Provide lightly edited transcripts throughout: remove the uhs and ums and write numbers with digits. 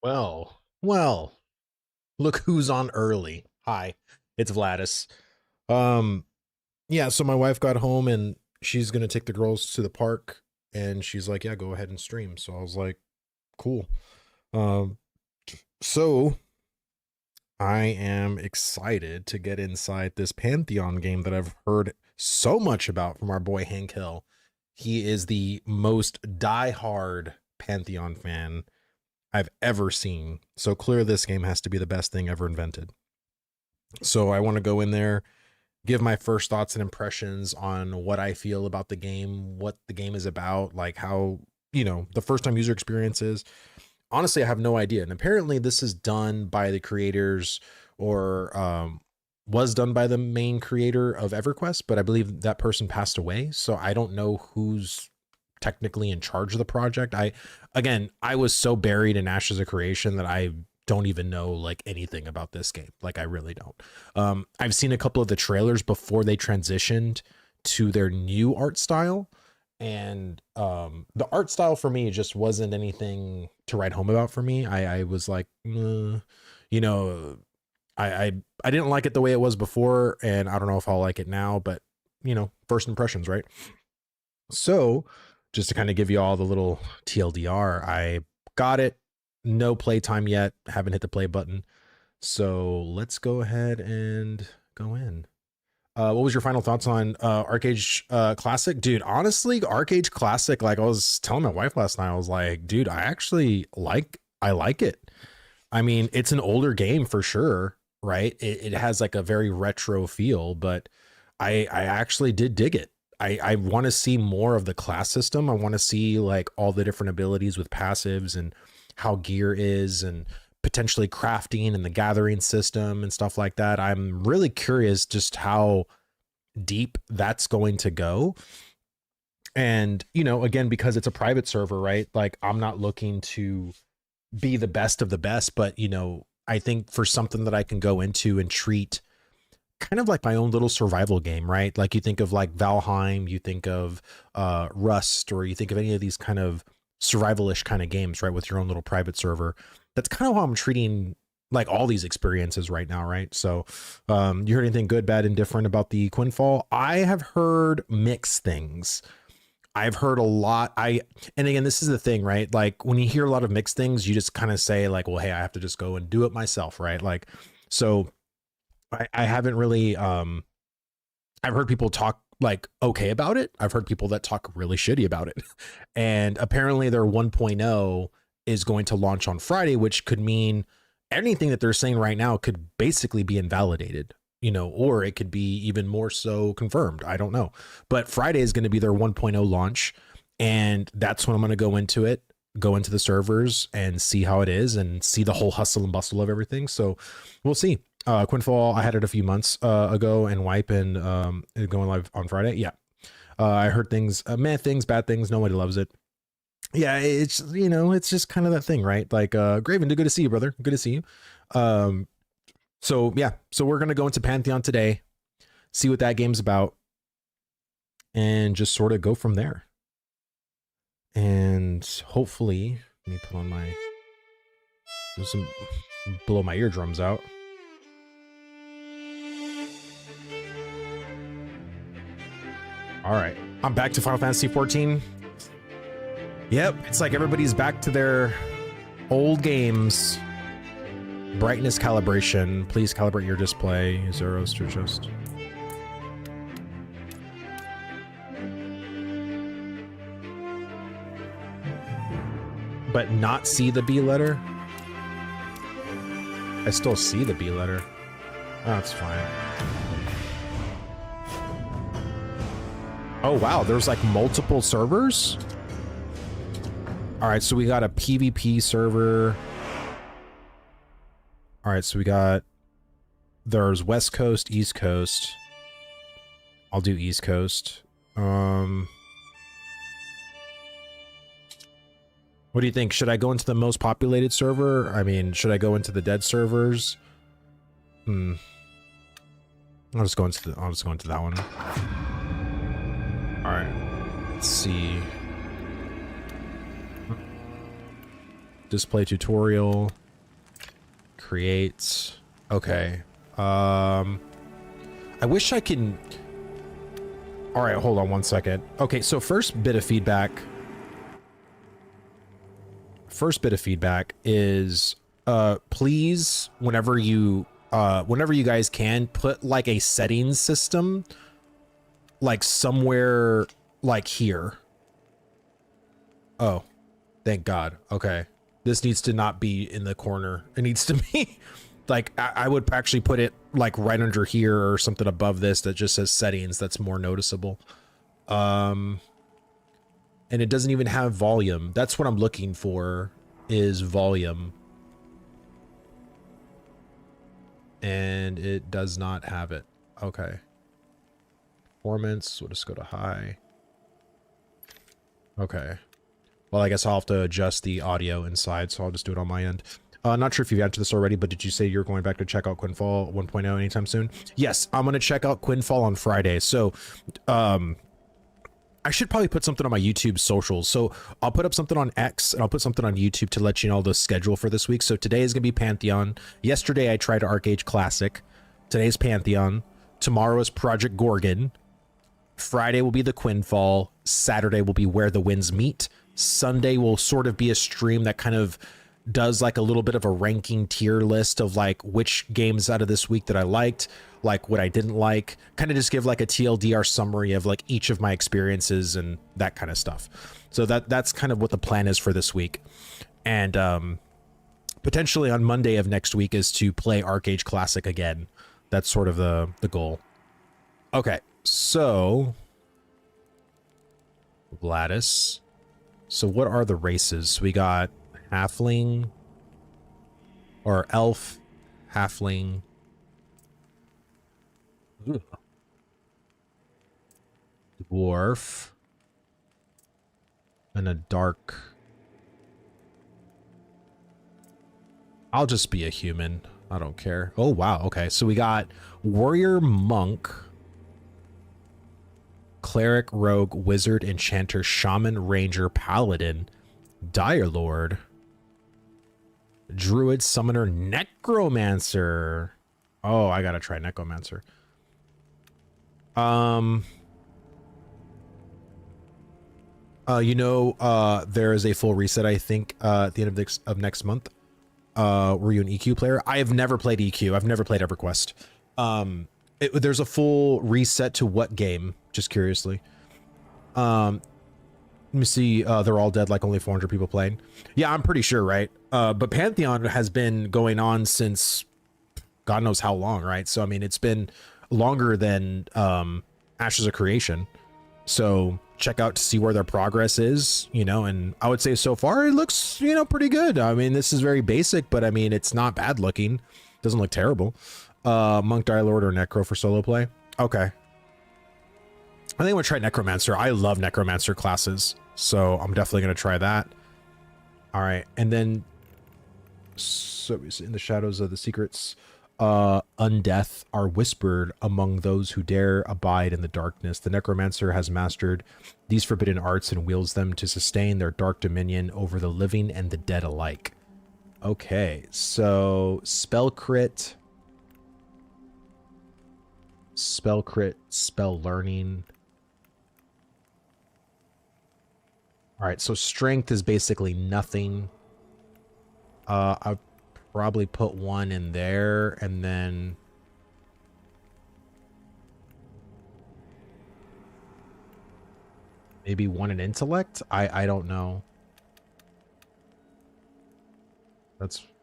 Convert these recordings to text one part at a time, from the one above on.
Well, look who's on early. Hi, it's Vladis. Um, yeah, so my wife got home and she's gonna take the girls to the park, and she's like, "Yeah, go ahead and stream." So I was like, "Cool." Um, so I am excited to get inside this Pantheon game that I've heard so much about from our boy Hank Hill. He is the most diehard Pantheon fan I've ever seen. So clear this game has to be the best thing ever invented. So I want to go in there, give my first thoughts and impressions on what I feel about the game, what the game is about, like how, the first time user experience is. Honestly, I have no idea. And apparently this is done by the creators or was done by the main creator of EverQuest, but I believe that person passed away. So I don't know who's technically in charge of the project. I was so buried in Ashes of Creation that I don't even know like anything about this game. Like I really don't. I've seen a couple of the trailers before they transitioned to their new art style, and the art style for me just wasn't anything to write home about for me. I was like, you know, I didn't like it the way it was before, and I don't know if I'll like it now, but first impressions, right? So just to kind of give you all the little TLDR, I got it. No playtime yet. Haven't hit the play button. So let's go ahead and go in. What was your final thoughts on Arcade Classic? Dude, honestly, Arcade Classic, like I was telling my wife last night, I was like, dude, I like it. I mean, it's an older game for sure, right? It has like a very retro feel, but I actually did dig it. I want to see more of the class system. I want to see like all the different abilities with passives and how gear is, and potentially crafting and the gathering system and stuff like that. I'm really curious just how deep that's going to go. And, again, because it's a private server, right? Like I'm not looking to be the best of the best, but, I think for something that I can go into and treat kind of like my own little survival game, right? Like you think of like Valheim, you think of Rust, or you think of any of these kind of survivalish kind of games, right? With your own little private server. That's kind of how I'm treating like all these experiences right now, right? So you heard anything good, bad, and different about the Quinfall? I have heard mixed things. I've heard a lot. And again, this is the thing, right? Like when you hear a lot of mixed things, you just kind of say like, well, hey, I have to just go and do it myself, right? Like, so I haven't really I've heard people talk like okay about it. I've heard people that talk really shitty about it. And apparently their 1.0 is going to launch on Friday, which could mean anything that they're saying right now could basically be invalidated, or it could be even more so confirmed. I don't know. But Friday is going to be their 1.0 launch. And that's when I'm going to go into the servers and see how it is and see the whole hustle and bustle of everything. So we'll see. Quinfall, I had it a few months ago, and Wipe and going live on Friday. Yeah. I heard things, things, bad things. Nobody loves it. Yeah, it's it's just kind of that thing, right? Like Graven, good to see you, brother. Good to see you. So yeah, so we're gonna go into Pantheon today, see what that game's about, and just sort of go from there. And hopefully, let me put on my blow my eardrums out. All right, I'm back to Final Fantasy 14. Yep, it's like everybody's back to their old games. Brightness calibration. Please calibrate your display. Zeros to adjust. But not see the B letter? I still see the B letter. Oh, that's fine. Oh, wow. There's like multiple servers? All right, so we got a PvP server. All right, so there's West Coast, East Coast. I'll do East Coast. What do you think? Should I go into the most populated server? I mean, should I go into the dead servers? I'll just go into that one. All right. Let's see. Display tutorial. Create. Okay. I wish I can... All right, hold on one second. Okay, so first bit of feedback. First bit of feedback is, please, whenever you guys can, put like a settings system, like somewhere like here. Oh, thank God. Okay. This needs to not be in the corner. It needs to be like, I would actually put it like right under here or something above this that just says settings. That's more noticeable. And it doesn't even have volume. That's what I'm looking for, is volume. And it does not have it. Okay. Performance, we'll just go to high. Okay. Well, I guess I'll have to adjust the audio inside, so I'll just do it on my end. Not sure if you've answered this already, but did you say you're going back to check out Quinfall 1.0 anytime soon? Yes, I'm going to check out Quinfall on Friday. So, I should probably put something on my YouTube socials. So I'll put up something on X and I'll put something on YouTube to let you know the schedule for this week. So today is going to be Pantheon. Yesterday I tried Arcade Classic. Today's Pantheon. Tomorrow is Project Gorgon. Friday will be the Quinfall. Saturday will be Where the Winds Meet. Sunday will sort of be a stream that kind of does like a little bit of a ranking tier list of like which games out of this week that I liked, like what I didn't like, kind of just give like a TLDR summary of like each of my experiences and that kind of stuff. So that's kind of what the plan is for this week. And potentially on Monday of next week is to play Arcade Classic again. That's sort of the goal. Okay, so Gladys. So what are the races? We got halfling or elf, halfling. Ooh. Dwarf and a dark. I'll just be a human. I don't care. Oh, wow. Okay. So we got warrior, monk, cleric, rogue, wizard, enchanter, shaman, ranger, paladin, dire lord, druid, summoner, necromancer. Oh, I gotta try necromancer. There is a full reset, I think, at the end of next month. Were you an EQ player? I have never played EQ. I've never played EverQuest. There's a full reset to what game? Just curiously. Let me see. They're all dead, like only 400 people playing. Yeah, I'm pretty sure, right? But Pantheon has been going on since God knows how long, right? So, I mean, it's been longer than Ashes of Creation. So check out to see where their progress is, and I would say so far it looks, pretty good. I mean, this is very basic, but I mean, it's not bad looking. Doesn't look terrible. Monk, Dire Lord, or Necro for solo play. Okay. I think I'm gonna try Necromancer. I love Necromancer classes, so I'm definitely gonna try that. All right, and then so in the shadows of the secrets, undeath are whispered among those who dare abide in the darkness. The Necromancer has mastered these forbidden arts and wields them to sustain their dark dominion over the living and the dead alike. Okay, so spell crit, spell learning. All right, so strength is basically nothing. I'll probably put one in there, and then maybe one in intellect. I don't know.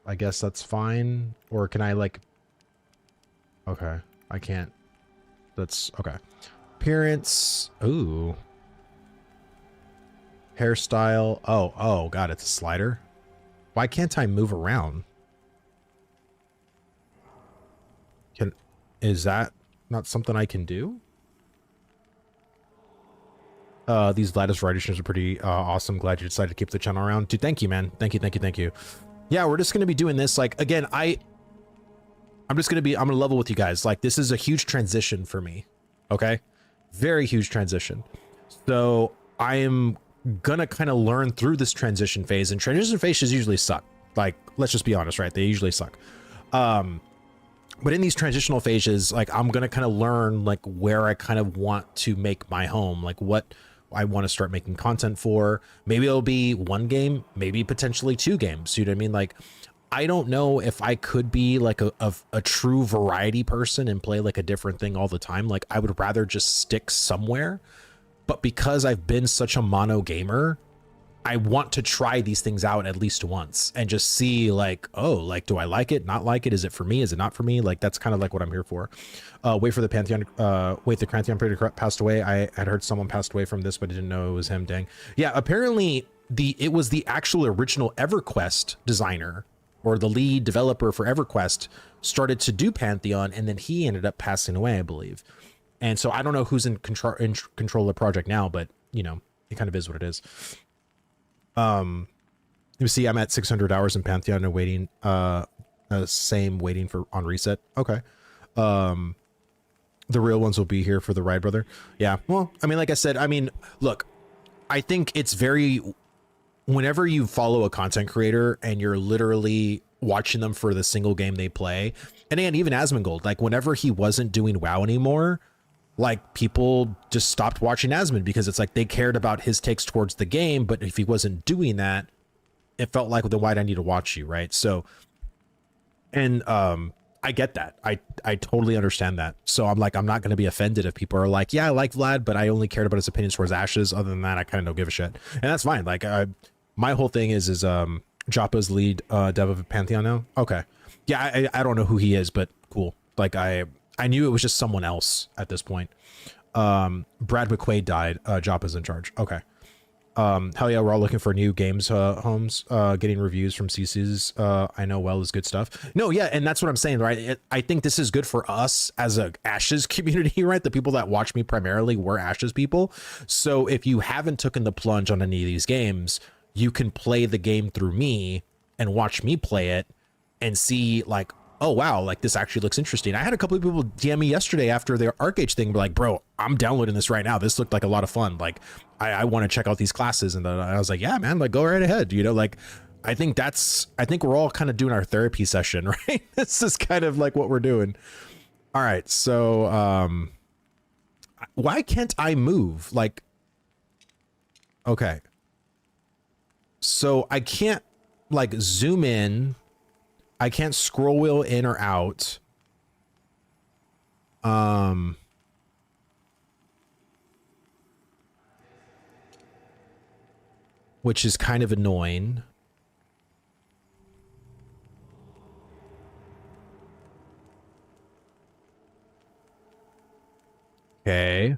I guess that's fine. Or can I like? Okay, I can't. That's okay. Appearance. Ooh. Hairstyle. Oh, God, it's a slider. Why can't I move around? Is that not something I can do? These lattice variety streams are pretty awesome. Glad you decided to keep the channel around. Dude, thank you, man. Thank you. Yeah, we're just gonna be doing this. Like, again, I'm gonna level with you guys. Like, this is a huge transition for me. Okay? Very huge transition. So I am gonna kind of learn through this transition phase, and transition phases usually suck. Like, let's just be honest, right? They usually suck. But in these transitional phases, like, I'm gonna kind of learn like where I kind of want to make my home, like what I want to start making content for. Maybe it'll be one game, maybe potentially 2 games. You know what I mean? Like, I don't know if I could be like a true variety person and play like a different thing all the time. Like, I would rather just stick somewhere. But because I've been such a mono gamer, I want to try these things out at least once and just see like, oh, like, do I like it? Not like it? Is it for me? Is it not for me? Like, that's kind of like what I'm here for. Wait for the Pantheon. Wait, the Pantheon passed away. I had heard someone passed away from this, but I didn't know it was him. Dang. Yeah, apparently it was the actual original EverQuest designer, or the lead developer for EverQuest, started to do Pantheon, and then he ended up passing away, I believe. And so I don't know who's in control of the project now, but you know, it kind of is what it is. You see, I'm at 600 hours in Pantheon and waiting, same waiting for on reset. Okay. The real ones will be here for the ride, brother. Yeah. Well, I mean, like I said, I mean, look, I think it's very, whenever you follow a content creator and you're literally watching them for the single game they play, and again, even Asmongold, like whenever he wasn't doing WoW anymore, like people just stopped watching Asmon because it's like they cared about his takes towards the game, but if he wasn't doing that, it felt like, well, then why'd I need to watch you, right? So, and I get that. I totally understand that. So I'm like, I'm not going to be offended if people are like, yeah, I like Vlad, but I only cared about his opinions towards Ashes. Other than that, I kind of don't give a shit, and that's fine. Like, my whole thing is Joppa's lead dev of Pantheon now. Okay, yeah, I don't know who he is, but cool. Like I knew it was just someone else at this point. Brad McQuaid died. Joppa's in charge. Okay. Hell yeah, we're all looking for new games homes. Getting reviews from CC's. I know well is good stuff. No, yeah, and that's what I'm saying, right? I think this is good for us as a Ashes community, right? The people that watch me primarily were Ashes people. So if you haven't taken the plunge on any of these games, you can play the game through me and watch me play it and see like, oh wow, like this actually looks interesting. I had a couple of people DM me yesterday after their ArcH thing, be like, bro, I'm downloading this right now. This looked like a lot of fun. Like, I want to check out these classes. And I was like, yeah, man, like go right ahead. You know, like, I think we're all kind of doing our therapy session, right? This is kind of like what we're doing. All right. So, why can't I move? Like, okay. So I can't like zoom in. I can't scroll wheel in or out. Which is kind of annoying. Okay.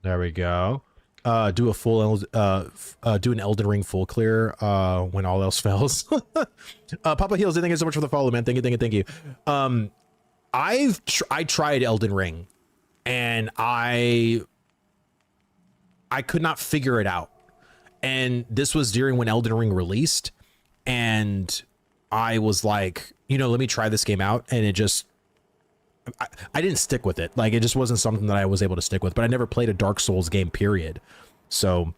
There we go. Do a full do an Elden Ring full clear when all else fails. Papa Heals, thank you so much for the follow, man. Thank you. I tried Elden Ring and I could not figure it out. And this was during when Elden Ring released, and I was like, you know, let me try this game out, and it just I didn't stick with it. Like, it just wasn't something that I was able to stick with, but I never played a Dark Souls game, period. So,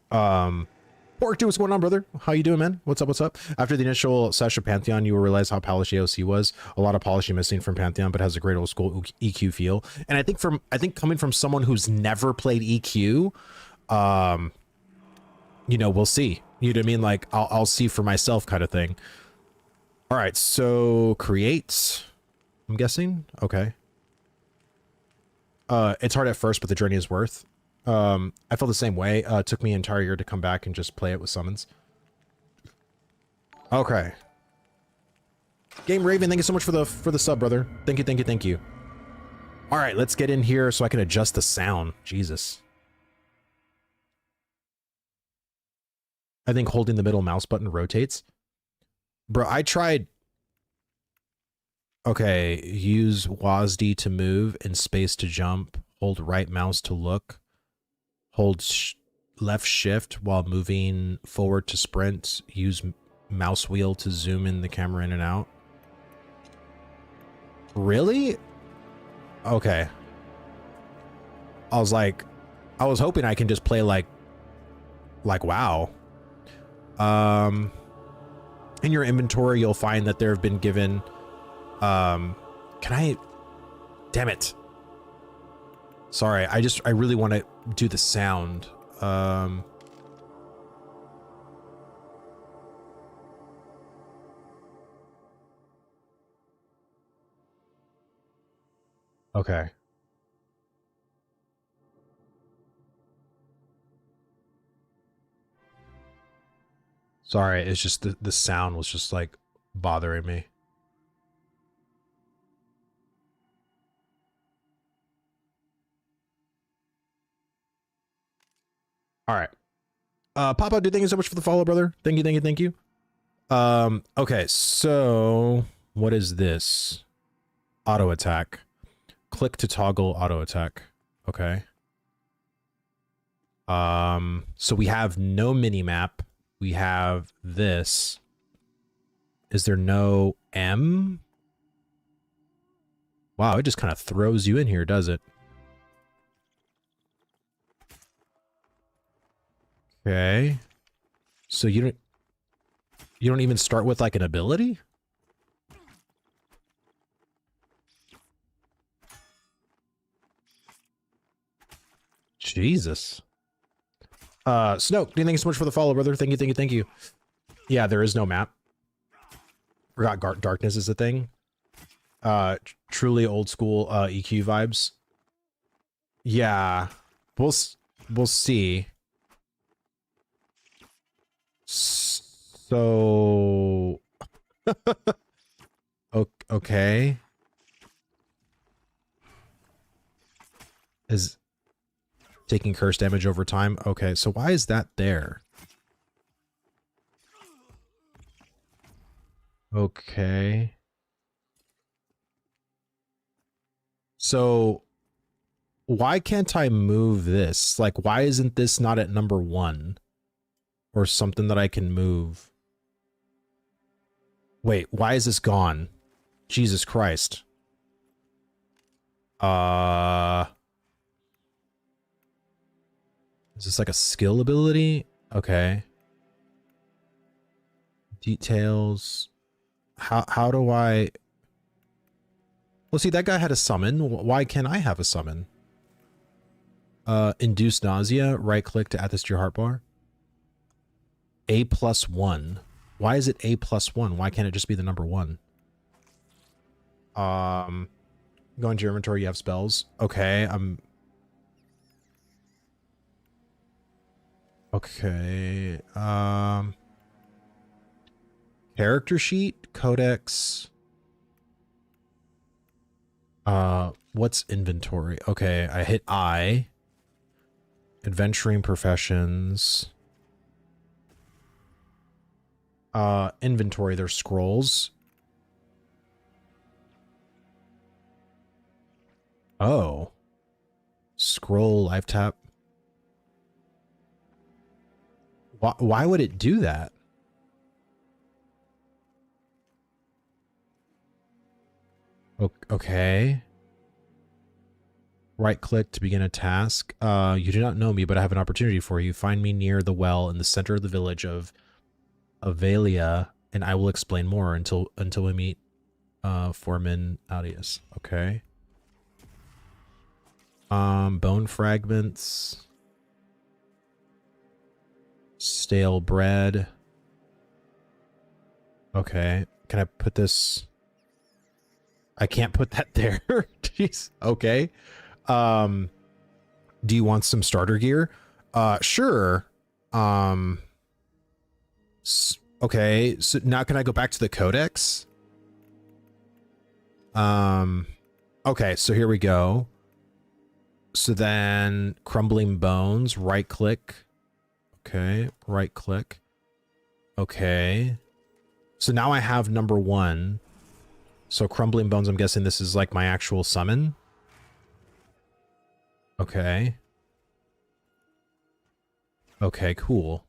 Pork, dude, what's going on, brother? How you doing, man? What's up? After the initial session of Pantheon, you will realize how polished AOC was. A lot of polishing missing from Pantheon, but has a great old school EQ feel. And I think coming from someone who's never played EQ, you know, we'll see. You know what I mean? Like, I'll see for myself kind of thing. All right, so create, I'm guessing. Okay. It's hard at first, but the journey is worth. I felt the same way. It took me an entire year to come back and just play it with summons. Okay. Game Raven, thank you so much for the sub, brother. Thank you. All right, let's get in here so I can adjust the sound. Jesus. I think holding the middle mouse button rotates. Bro, I tried. Okay, use WASD to move and space to jump. Hold right mouse to look. Hold left shift while moving forward to sprint. Use mouse wheel to zoom in the camera in and out. Really? Okay. I was hoping I can just play like WoW. In your inventory, you'll find that there have been given, can I, damn it. Sorry, I really want to do the sound. Okay. Sorry, it's just the sound was just like bothering me. All right. Papa, dude, thank you so much for the follow, brother. Thank you, thank you, thank you. Okay, so what is this? Auto attack. Click to toggle auto attack. Okay. So we have no mini map. We have this. Is there no M? Wow, it just kind of throws you in here, does it? Okay. So you don't even start with like an ability? Jesus. Snoke, thank you so much for the follow, brother. Thank you, thank you, thank you. Yeah, there is no map. Forgot darkness is a thing. Truly old school EQ vibes. Yeah. We'll see. So okay. Is taking curse damage over time. Okay, so why is that there? Okay. So why can't I move this? Like, why isn't this not at number 1? Or something that I can move? Wait, why is this gone? Jesus Christ. Is this like a skill ability? Okay. Details. How do I... Well, see, that guy had a summon. Why can't I have a summon? Induce nausea. Right click to add this to your heart bar. A+1. Why is it A+1? Why can't it just be the number 1? Go into your inventory, you have spells. Okay, okay. Character sheet, codex. What's inventory? Okay, I hit I. Adventuring professions. Inventory, there's scrolls. Oh. Scroll, live tap. Why would it do that? Okay. Right click to begin a task. You do not know me, but I have an opportunity for you. Find me near the well in the center of the village of Avalia, and I will explain more until we meet Foreman Audius. Okay. Bone fragments. Stale bread. Okay. Can I put this? I can't put that there. Jeez. Okay. Do you want some starter gear? Sure. Okay. So now can I go back to the codex? Okay, so here we go. So then crumbling bones, right click. Okay, right click. Okay. So now I have number 1. So crumbling bones, I'm guessing this is like my actual summon. Okay. Okay, cool.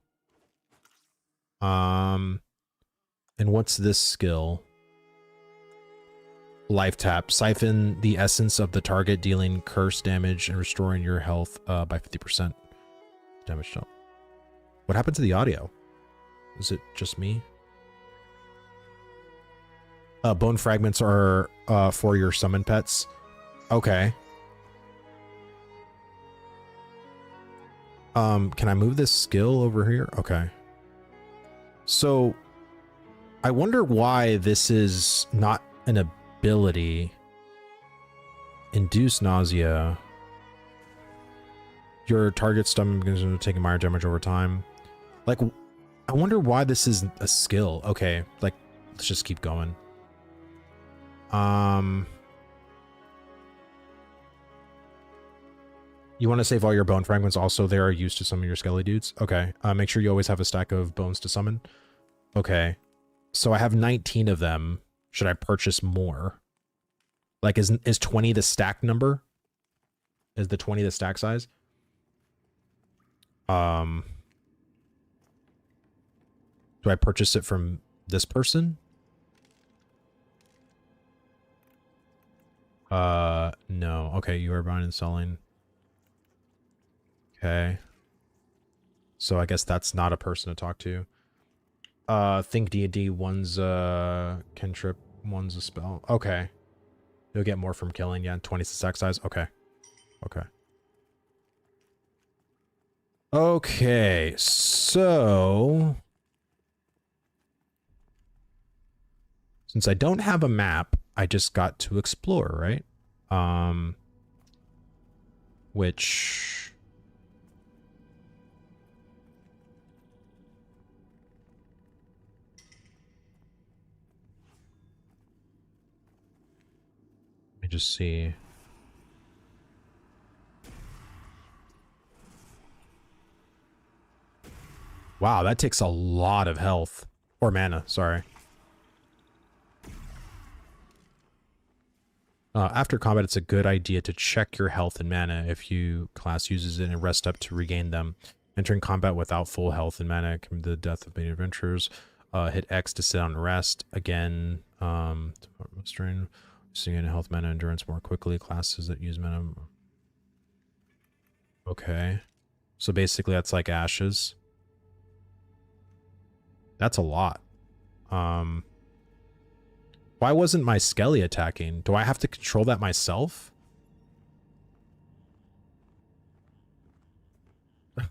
And what's this skill? Life tap. Siphon the essence of the target, dealing curse damage and restoring your health by 50%. Damage jump. What happened to the audio? Is it just me? Bone fragments are for your summon pets. Okay. Can I move this skill over here? Okay. So I wonder why this is not an ability. Induce nausea. Your target stomach is taking minor damage over time. Like, I wonder why this is a skill. Okay, like, let's just keep going. You want to save all your bone fragments. Also, they are used to summon your skelly dudes. Okay. Make sure you always have a stack of bones to summon. Okay. So I have 19 of them. Should I purchase more? Like, is 20 the stack number? Is the 20 the stack size? Do I purchase it from this person? No. Okay, you are buying and selling. Okay. So I guess that's not a person to talk to. Think D&D, one's a cantrip, one's a spell. Okay. You'll get more from killing. Yeah, 20's the stack size. Okay. Okay. Okay, so since I don't have a map, I just got to explore, right? Which let me just see. Wow, that takes a lot of health. Or mana, sorry. After combat, it's a good idea to check your health and mana if you class uses it and rest up to regain them. Entering combat without full health and mana can be the death of many adventurers. Hit X to sit down and rest. Again, strain, using health, mana, endurance more quickly. Classes that use mana. Okay. So basically that's like ashes. That's a lot. Why wasn't my Skelly attacking? Do I have to control that myself?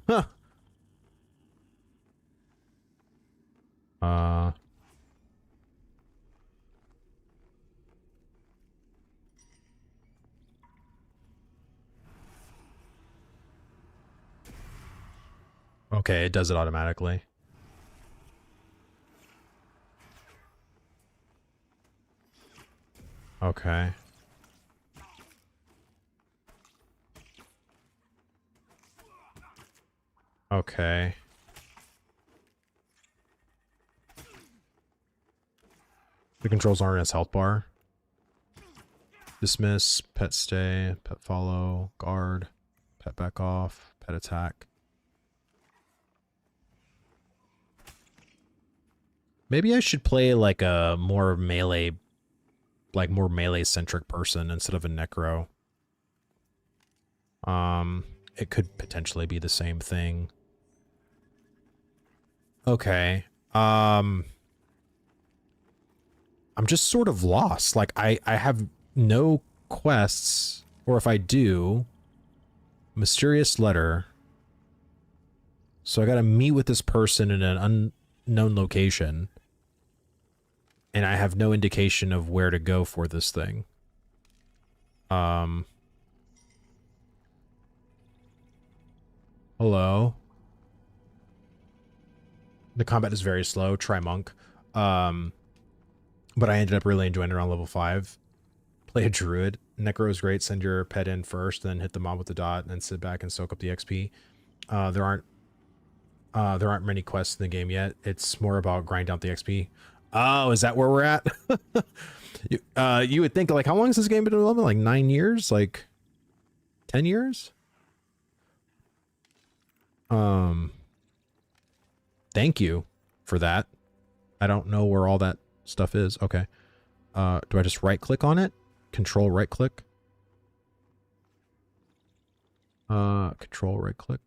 Huh. Okay, it does it automatically. Okay. Okay. The controls aren't as health bar. Dismiss, pet stay, pet follow, guard, pet back off, pet attack. Maybe I should play like a more melee, like more melee centric person instead of a necro. It could potentially be the same thing. Okay. I'm just sort of lost. Like I have no quests, or if I do, mysterious letter. So I gotta meet with this person in an unknown location. And I have no indication of where to go for this thing. Hello. The combat is very slow. Try monk. But I ended up really enjoying it around level 5. Play a druid. Necro is great. Send your pet in first, then hit the mob with the dot, and then sit back and soak up the XP. There aren't many quests in the game yet. It's more about grind out the XP. Oh, is that where we're at? You would think, like, how long has this game been developing? Like 9 years? Like 10 years? Thank you for that. I don't know where all that stuff is. Okay. Do I just right click on it? Control right click. Control right click.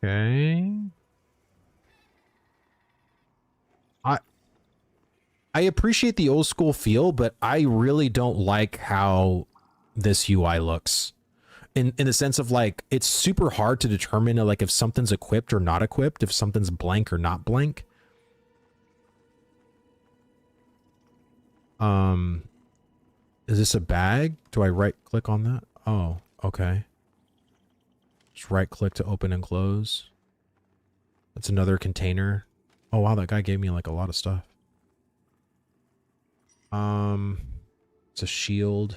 Okay. I appreciate the old school feel, but I really don't like how this UI looks. In the sense of like, it's super hard to determine like if something's equipped or not equipped, if something's blank or not blank. Is this a bag? Do I right click on that? Oh, okay. Just right click to open and close. That's another container. Oh wow, that guy gave me like a lot of stuff. It's a shield.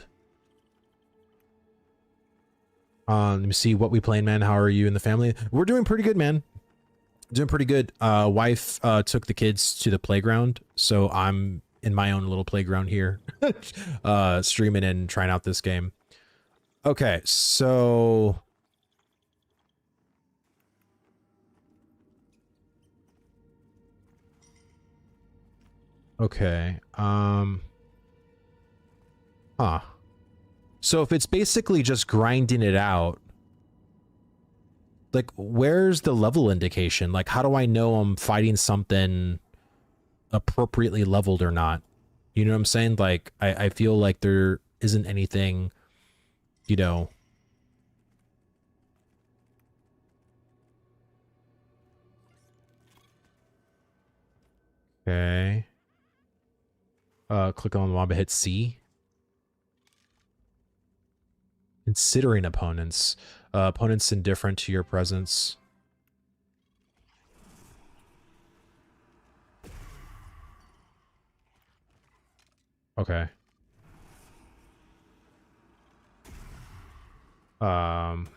Let me see what we playing, man. How are you and the family? We're doing pretty good, man. Doing pretty good. Wife took the kids to the playground, so I'm in my own little playground here, streaming and trying out this game. Okay, so okay, huh. So if it's basically just grinding it out, like where's the level indication? Like how do I know I'm fighting something appropriately leveled or not? You know what I'm saying? Like I feel like there isn't anything, you know. Okay. Click on the mob, hit C. Considering opponents. Opponents indifferent to your presence. Okay. Wow.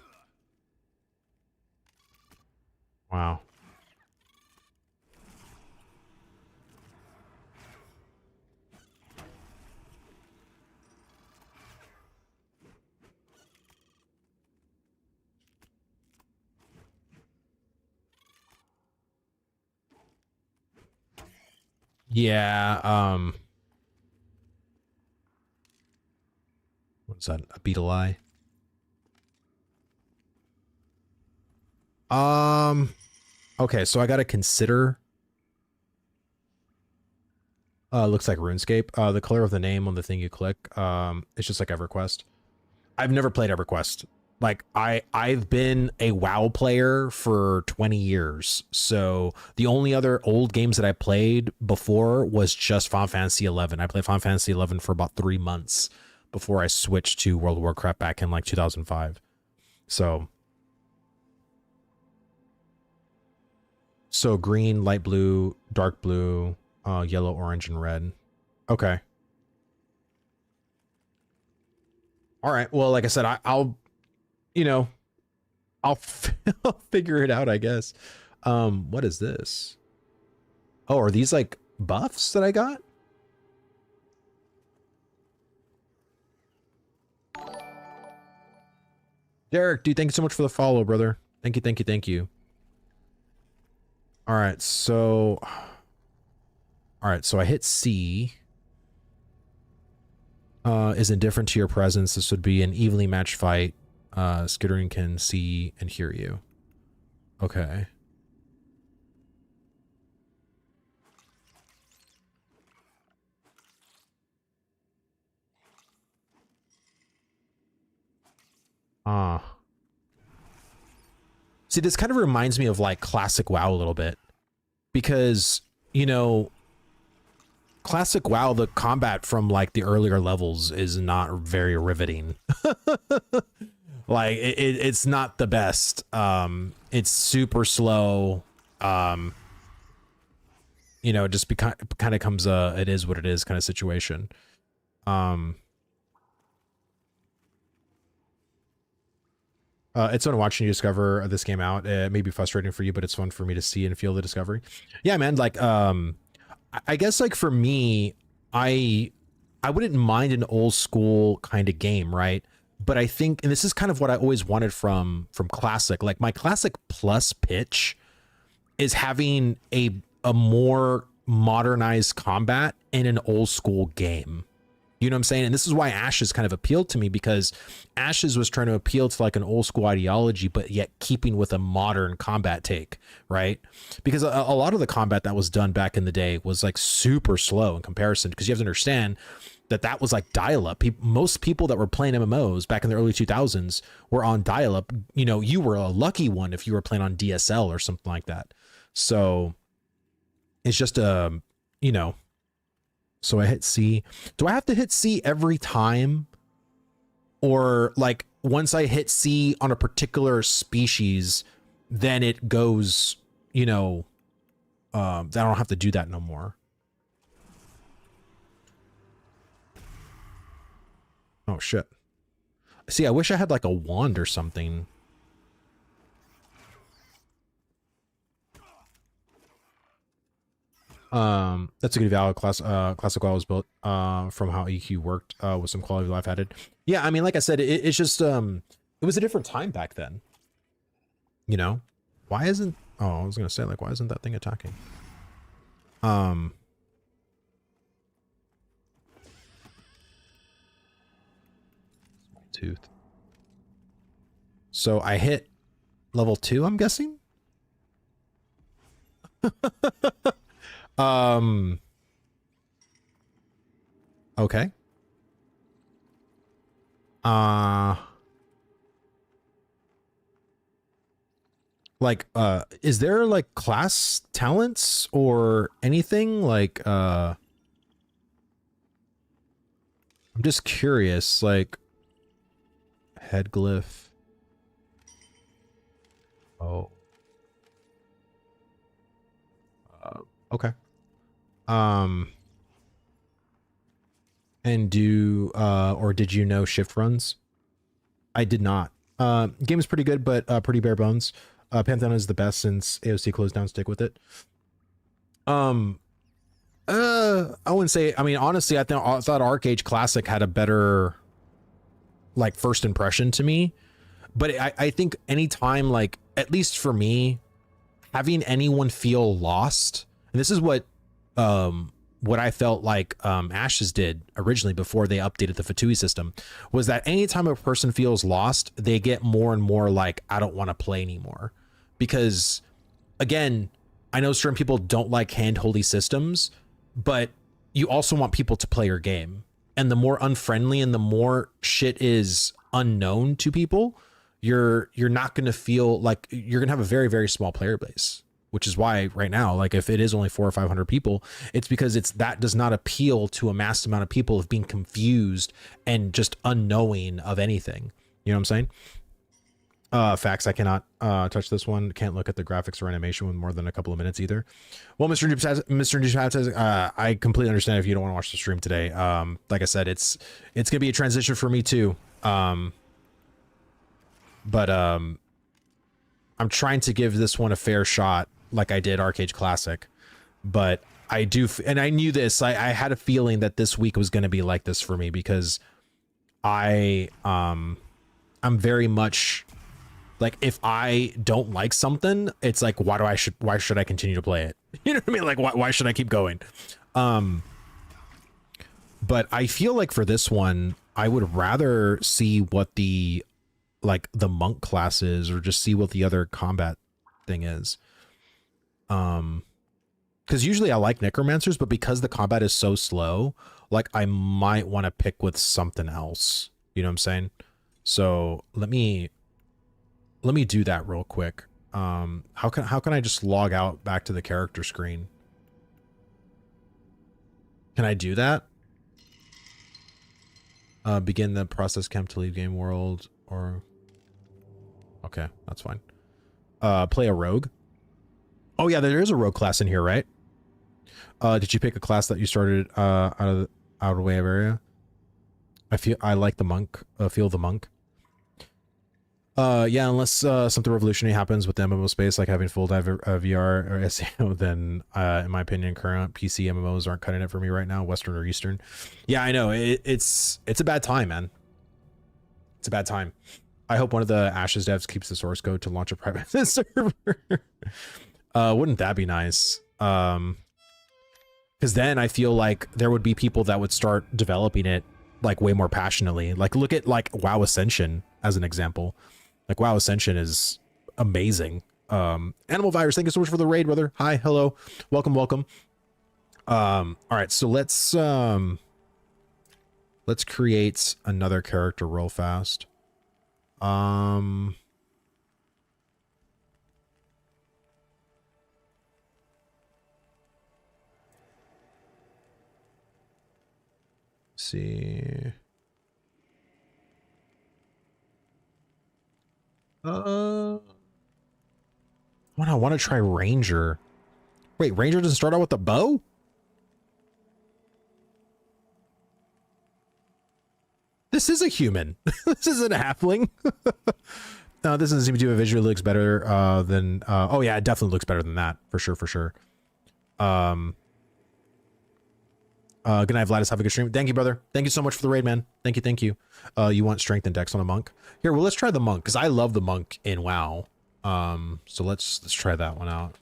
Yeah, what's that? A beetle eye? Okay, so I gotta consider. Looks like RuneScape. The color of the name on the thing you click. It's just like EverQuest. I've never played EverQuest. Like I've been a WoW player for 20 years. So the only other old games that I played before was just Final Fantasy 11. I played Final Fantasy 11 for about 3 months before I switched to World of Warcraft back in like 2005. So green, light blue, dark blue, yellow, orange, and red. Okay. All right. Well, like I said, I'll, you know, I'll, I'll figure it out, I guess. What is this? Oh, are these like buffs that I got? Derek, dude, thank you so much for the follow, brother. Thank you, thank you, thank you. All right, so I hit C. Is indifferent to your presence. This would be an evenly matched fight. Skittering can see and hear you. Okay. See, this kind of reminds me of like classic WoW a little bit, because, you know, classic WoW, the combat from like the earlier levels is not very riveting. Like it's not the best. It's super slow. You know, it just kind of comes it is what it is kind of situation. It's fun watching you discover this game out. It may be frustrating for you, but it's fun for me to see and feel the discovery. Yeah, man. Like, I guess like for me, I wouldn't mind an old school kind of game, right? But I think, and this is kind of what I always wanted from classic, like my classic plus pitch is having a more modernized combat in an old school game. You know what I'm saying? And this is why Ashes kind of appealed to me, because Ashes was trying to appeal to like an old school ideology, but yet keeping with a modern combat take, right? Because a lot of the combat that was done back in the day was like super slow in comparison, because you have to understand that was like dial-up. Most people that were playing MMOs back in the early 2000s were on dial-up. You know, you were a lucky one if you were playing on DSL or something like that. So it's just you know, so I hit C. Do I have to hit C every time? Or like once I hit C on a particular species, then it goes, you know, I don't have to do that no more. Oh shit. See, I wish I had like a wand or something. That's a good value. Classic WoW was built from how EQ worked with some quality of life added. Yeah, I mean, like I said, it's just it was a different time back then. You know, why isn't? Oh, I was gonna say, like, why isn't that thing attacking? Tooth. So I hit level 2, I'm guessing. Okay. Like, is there like class talents or anything? Like, I'm just curious, like, head glyph. Oh. Okay. And or did you know shift runs? I did not. Game is pretty good, but pretty bare bones. Pantheon is the best since AOC closed down. Stick with it. I wouldn't say. I mean, honestly, I thought Arcade Classic had a better, like, first impression to me. But I think anytime, like, at least for me, having anyone feel lost, and this is what I felt like Ashes did originally before they updated the Fatui system, was that anytime a person feels lost, they get more and more like, I don't want to play anymore. Because, again, I know certain people don't like hand-holdy systems, but you also want people to play your game. And the more unfriendly and the more shit is unknown to people, you're not going to feel like you're going to have a very, very small player base. Which is why right now, like, if it is only 400 or 500 people, it's because that does not appeal to a mass amount of people of being confused and just unknowing of anything. You know what I'm saying? Facts. I cannot touch this one. Can't look at the graphics or animation with more than a couple of minutes either. Well, Mr. Dupat says, I completely understand if you don't want to watch the stream today. Like I said, it's gonna be a transition for me too. But I'm trying to give this one a fair shot, like I did Arcade Classic. But I do, and I knew this. I had a feeling that this week was going to be like this for me, because I'm very much like, if I don't like something, it's like, why should I continue to play it? You know what I mean? Like, why should I keep going? But I feel like for this one, I would rather see what the monk class is, or just see what the other combat thing is. Because usually I like necromancers, but because the combat is so slow, like, I might want to pick with something else. You know what I'm saying? So let me do that real quick. How can I just log out back to the character screen? Can I do that? Begin the process camp to leave game world, or okay, that's fine. Play a rogue. Oh yeah, there is a rogue class in here, right? Did you pick a class that you started out of the way of area? I like the monk. Feel the monk. Yeah, unless something revolutionary happens with the MMO space, like having full dive VR or SEO, then in my opinion, current PC MMOs aren't cutting it for me right now, Western or Eastern. Yeah, I know, it's a bad time, man. It's a bad time. I hope one of the Ashes devs keeps the source code to launch a private server. Wouldn't that be nice? Because then I feel like there would be people that would start developing it like way more passionately. Like look at like WoW Ascension as an example. Like WoW Ascension is amazing. Animal Virus, thank you so much for the raid, brother. Hi, hello, welcome, welcome. All right, so let's create another character real fast. See. I want to try Ranger. Wait, Ranger doesn't start out with a bow? This is a human. This isn't a halfling. No, this doesn't seem to visually looks better than oh yeah, it definitely looks better than that for sure, for sure. Good night, Vladis. Have a good stream. Thank you, brother. Thank you so much for the raid, man. Thank you, thank you. You want strength and dex on a monk? Here, well, let's try the monk because I love the monk in WoW. So let's try that one out.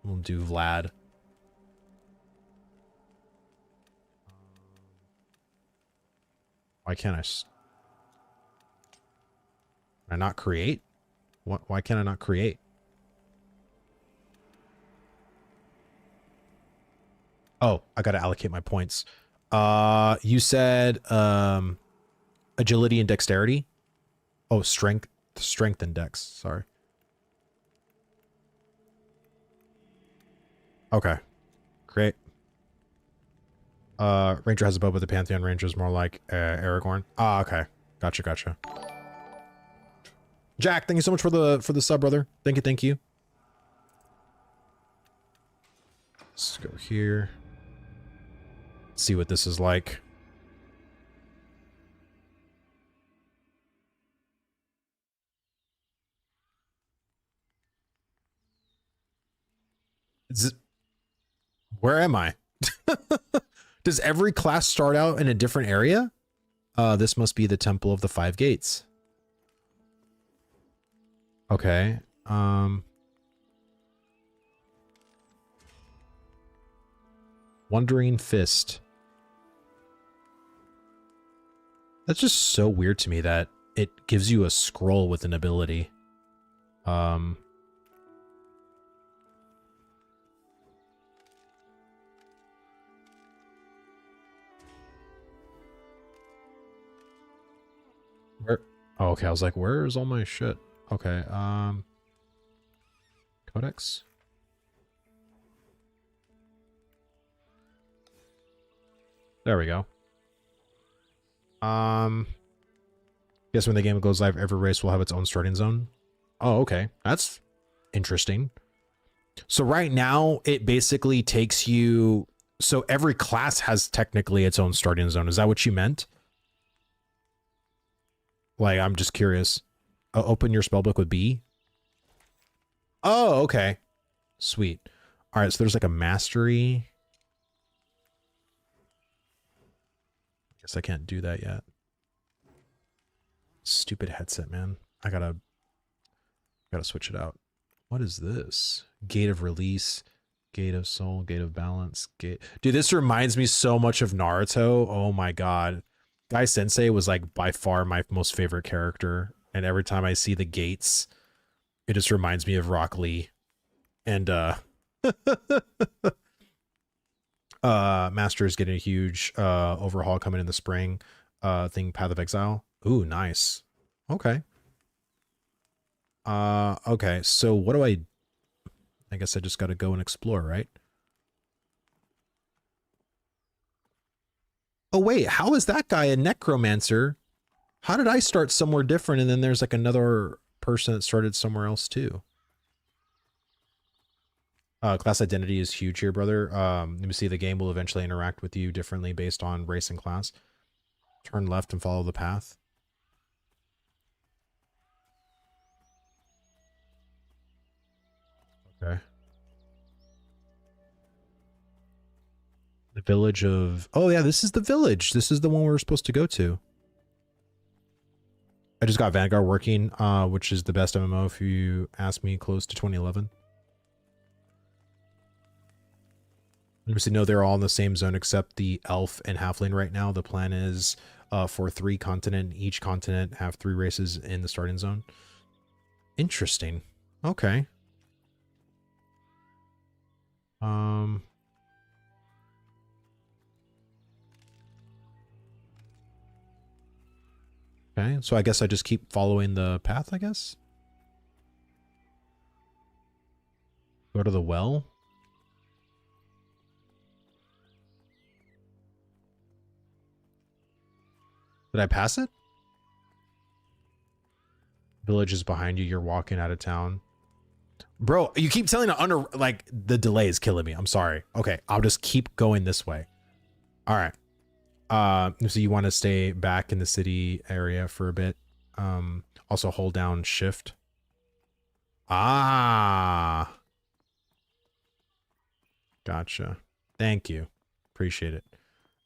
We'll do Vlad. Why can't I? Can I not create? What? Why can't I not create? Oh, I gotta allocate my points. You said agility and dexterity. Oh, strength and dex. Sorry. Okay, great. Ranger has a bow, but the Pantheon Ranger is more like Aragorn. Ah, okay, gotcha. Jack, thank you so much for the sub, brother. Thank you, thank you. Let's go here. See what this is like. Where am I? Does every class start out in a different area? This must be the Temple of the Five Gates. Okay. Wandering Fist. That's just so weird to me that it gives you a scroll with an ability. Where? Oh, okay. I was like, where's all my shit? Okay. Codex. There we go. Guess when the game goes live, every race will have its own starting zone. Oh, okay. That's interesting. So right now, it basically takes you... So every class has technically its own starting zone. Is that what you meant? Like, I'm just curious. Open your spellbook with B? Oh, okay. Sweet. All right, so there's like a mastery. Guess I can't do that yet. Stupid headset, man. I gotta switch it out. What is this? Gate of release, gate of soul, gate of balance, gate. Dude, this reminds me so much of Naruto. Oh my god. Guy Sensei was like by far my most favorite character. And every time I see the gates, it just reminds me of Rock Lee. And Master is getting a huge overhaul coming in the spring. Thing Path of Exile. Ooh, nice. Okay. Okay, so what do I guess I just gotta go and explore, right? Oh wait, how is that guy a necromancer? How did I start somewhere different and then there's like another person that started somewhere else too? Class identity is huge here, brother. Let me see, the game will eventually interact with you differently based on race and class. Turn left and follow the path. Okay. The village of... Oh yeah, this is the village. This is the one we're supposed to go to. I just got Vanguard working, which is the best MMO if you ask me, close to 2011. Obviously, no, they're all in the same zone except the elf and halfling right now. The plan is for 3 continent, each continent have 3 races in the starting zone. Interesting. Okay. Okay, so I guess I just keep following the path, I guess. Go to the well. Did I pass it? Village is behind you. You're walking out of town. Bro, you keep telling like the delay is killing me. I'm sorry. Okay, I'll just keep going this way. All right. So you want to stay back in the city area for a bit. Also hold down shift. Ah. Gotcha. Thank you. Appreciate it.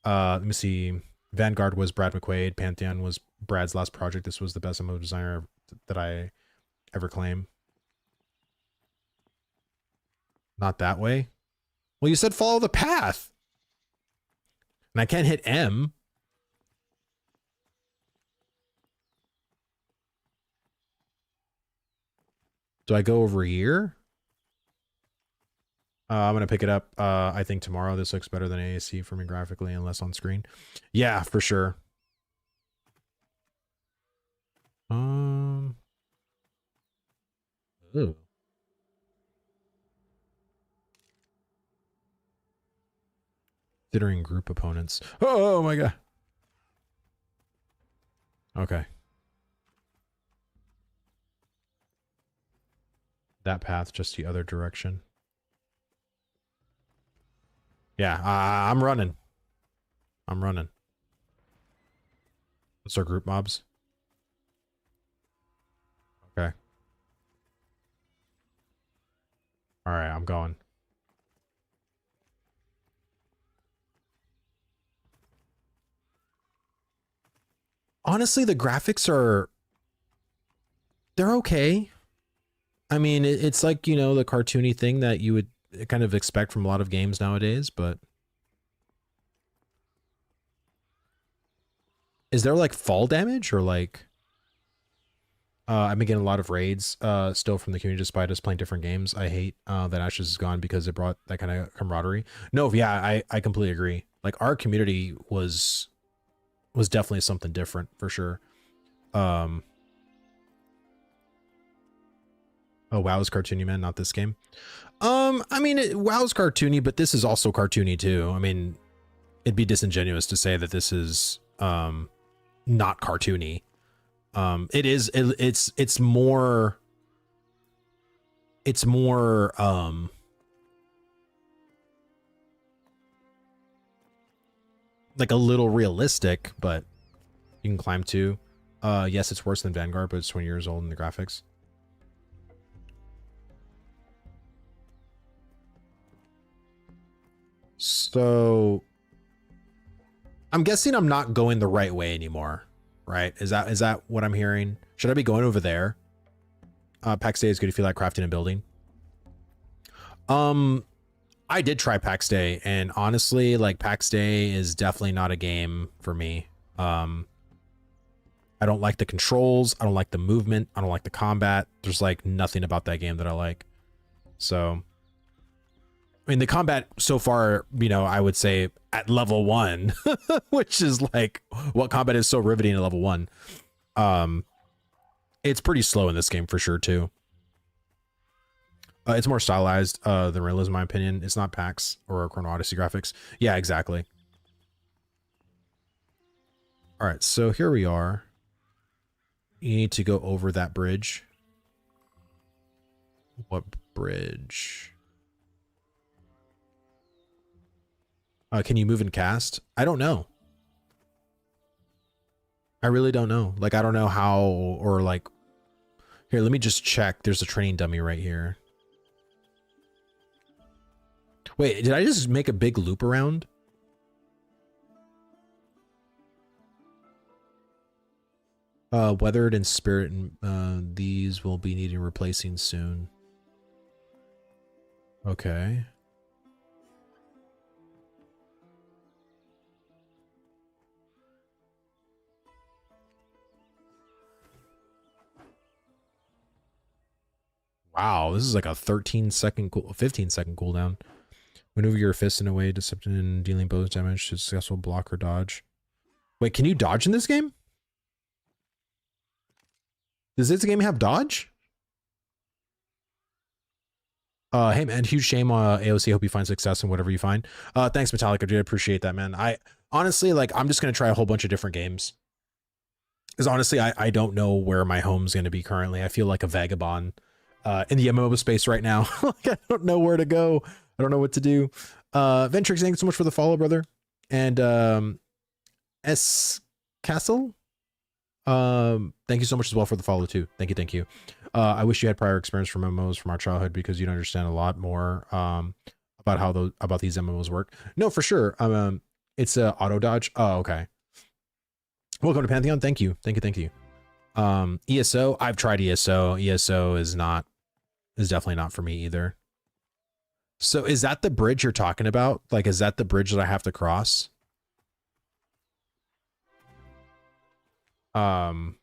Let me see. Vanguard was Brad McQuaid. Pantheon was Brad's last project. This was the best MMO designer that I ever claim. Not that way. Well, you said follow the path. And I can't hit M. Do I go over here? I'm going to pick it up, I think tomorrow. This looks better than AAC for me graphically and less on screen. Yeah, for sure. Ooh. Considering group opponents. Oh my god. Okay. That path, just the other direction. Yeah, I'm running. I'm running. What's our group mobs? Okay. All right, I'm going. Honestly, the graphics are... they're okay. I mean, it's like, you know, the cartoony thing that you would kind of expect from a lot of games nowadays, but... is there like fall damage or like... I've been getting a lot of raids still from the community despite us playing different games. I hate that Ashes is gone because it brought that kind of camaraderie. No, yeah, I completely agree. Like our community was definitely something different for sure. Oh, WoW's cartoony, man, not this game. I mean, WoW's cartoony, but this is also cartoony too. I mean, it'd be disingenuous to say that this is not cartoony. It is. It's more like a little realistic, but you can climb too. Yes, it's worse than Vanguard, but it's 20 years old in the graphics. So I'm guessing I'm not going the right way anymore, right? Is that what I'm hearing? Should I be going over there? PAX Day is good if you like crafting and building. I did try PAX Day, and honestly, like PAX Day is definitely not a game for me. I don't like the controls. I don't like the movement. I don't like the combat. There's like nothing about that game that I like. So, I mean, the combat so far, you know, I would say at level 1, which is like what combat is so riveting at level 1. It's pretty slow in this game for sure too. It's more stylized than realism, in my opinion. It's not PAX or Chrono Odyssey graphics. Yeah, exactly. All right, so here we are. You need to go over that bridge. What bridge? Can you move and cast? I don't know. I really don't know. Like, I don't know how, or like... Here, let me just check. There's a training dummy right here. Wait, did I just make a big loop around? Weathered and Spirit, and these will be needing replacing soon. Okay. Wow, this is like a 13-second, 15-second cooldown. Maneuver your fist in a way deceptive in dealing bonus damage to successful block or dodge. Wait, can you dodge in this game? Does this game have dodge? Hey man, huge shame on AOC. Hope you find success in whatever you find. Thanks, Metallica. Dude, I appreciate that, man. I honestly, like, I'm just gonna try a whole bunch of different games. Because honestly, I don't know where my home's gonna be currently. I feel like a vagabond in the MMO space right now. Like, I don't know where to go. I don't know what to do. Ventrix, thank you so much for the follow, brother. And S Castle, thank you so much as well for the follow too. Thank you. I wish you had prior experience from MMOs from our childhood, because you'd understand a lot more about how these MMOs work. No, for sure. It's a auto dodge. Oh, okay. Welcome to Pantheon. Thank you. ESO, I've tried ESO. ESO is definitely not for me either. So is that the bridge you're talking about? Like, is that the bridge that I have to cross? Wow,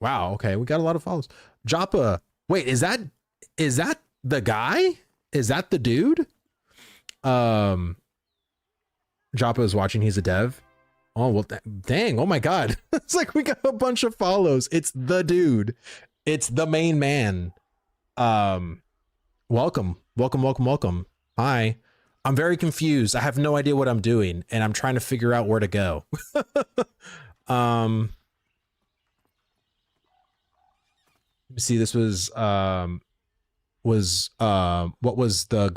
okay, we got a lot of follows. Joppa, wait, is that the guy? Is that the dude? Joppa is watching, he's a dev. Oh, well, dang, oh my god. It's like we got a bunch of follows. It's the dude. It's the main man. Welcome. Hi. I'm very confused. I have no idea what I'm doing, and I'm trying to figure out where to go. Let me see, this was what was the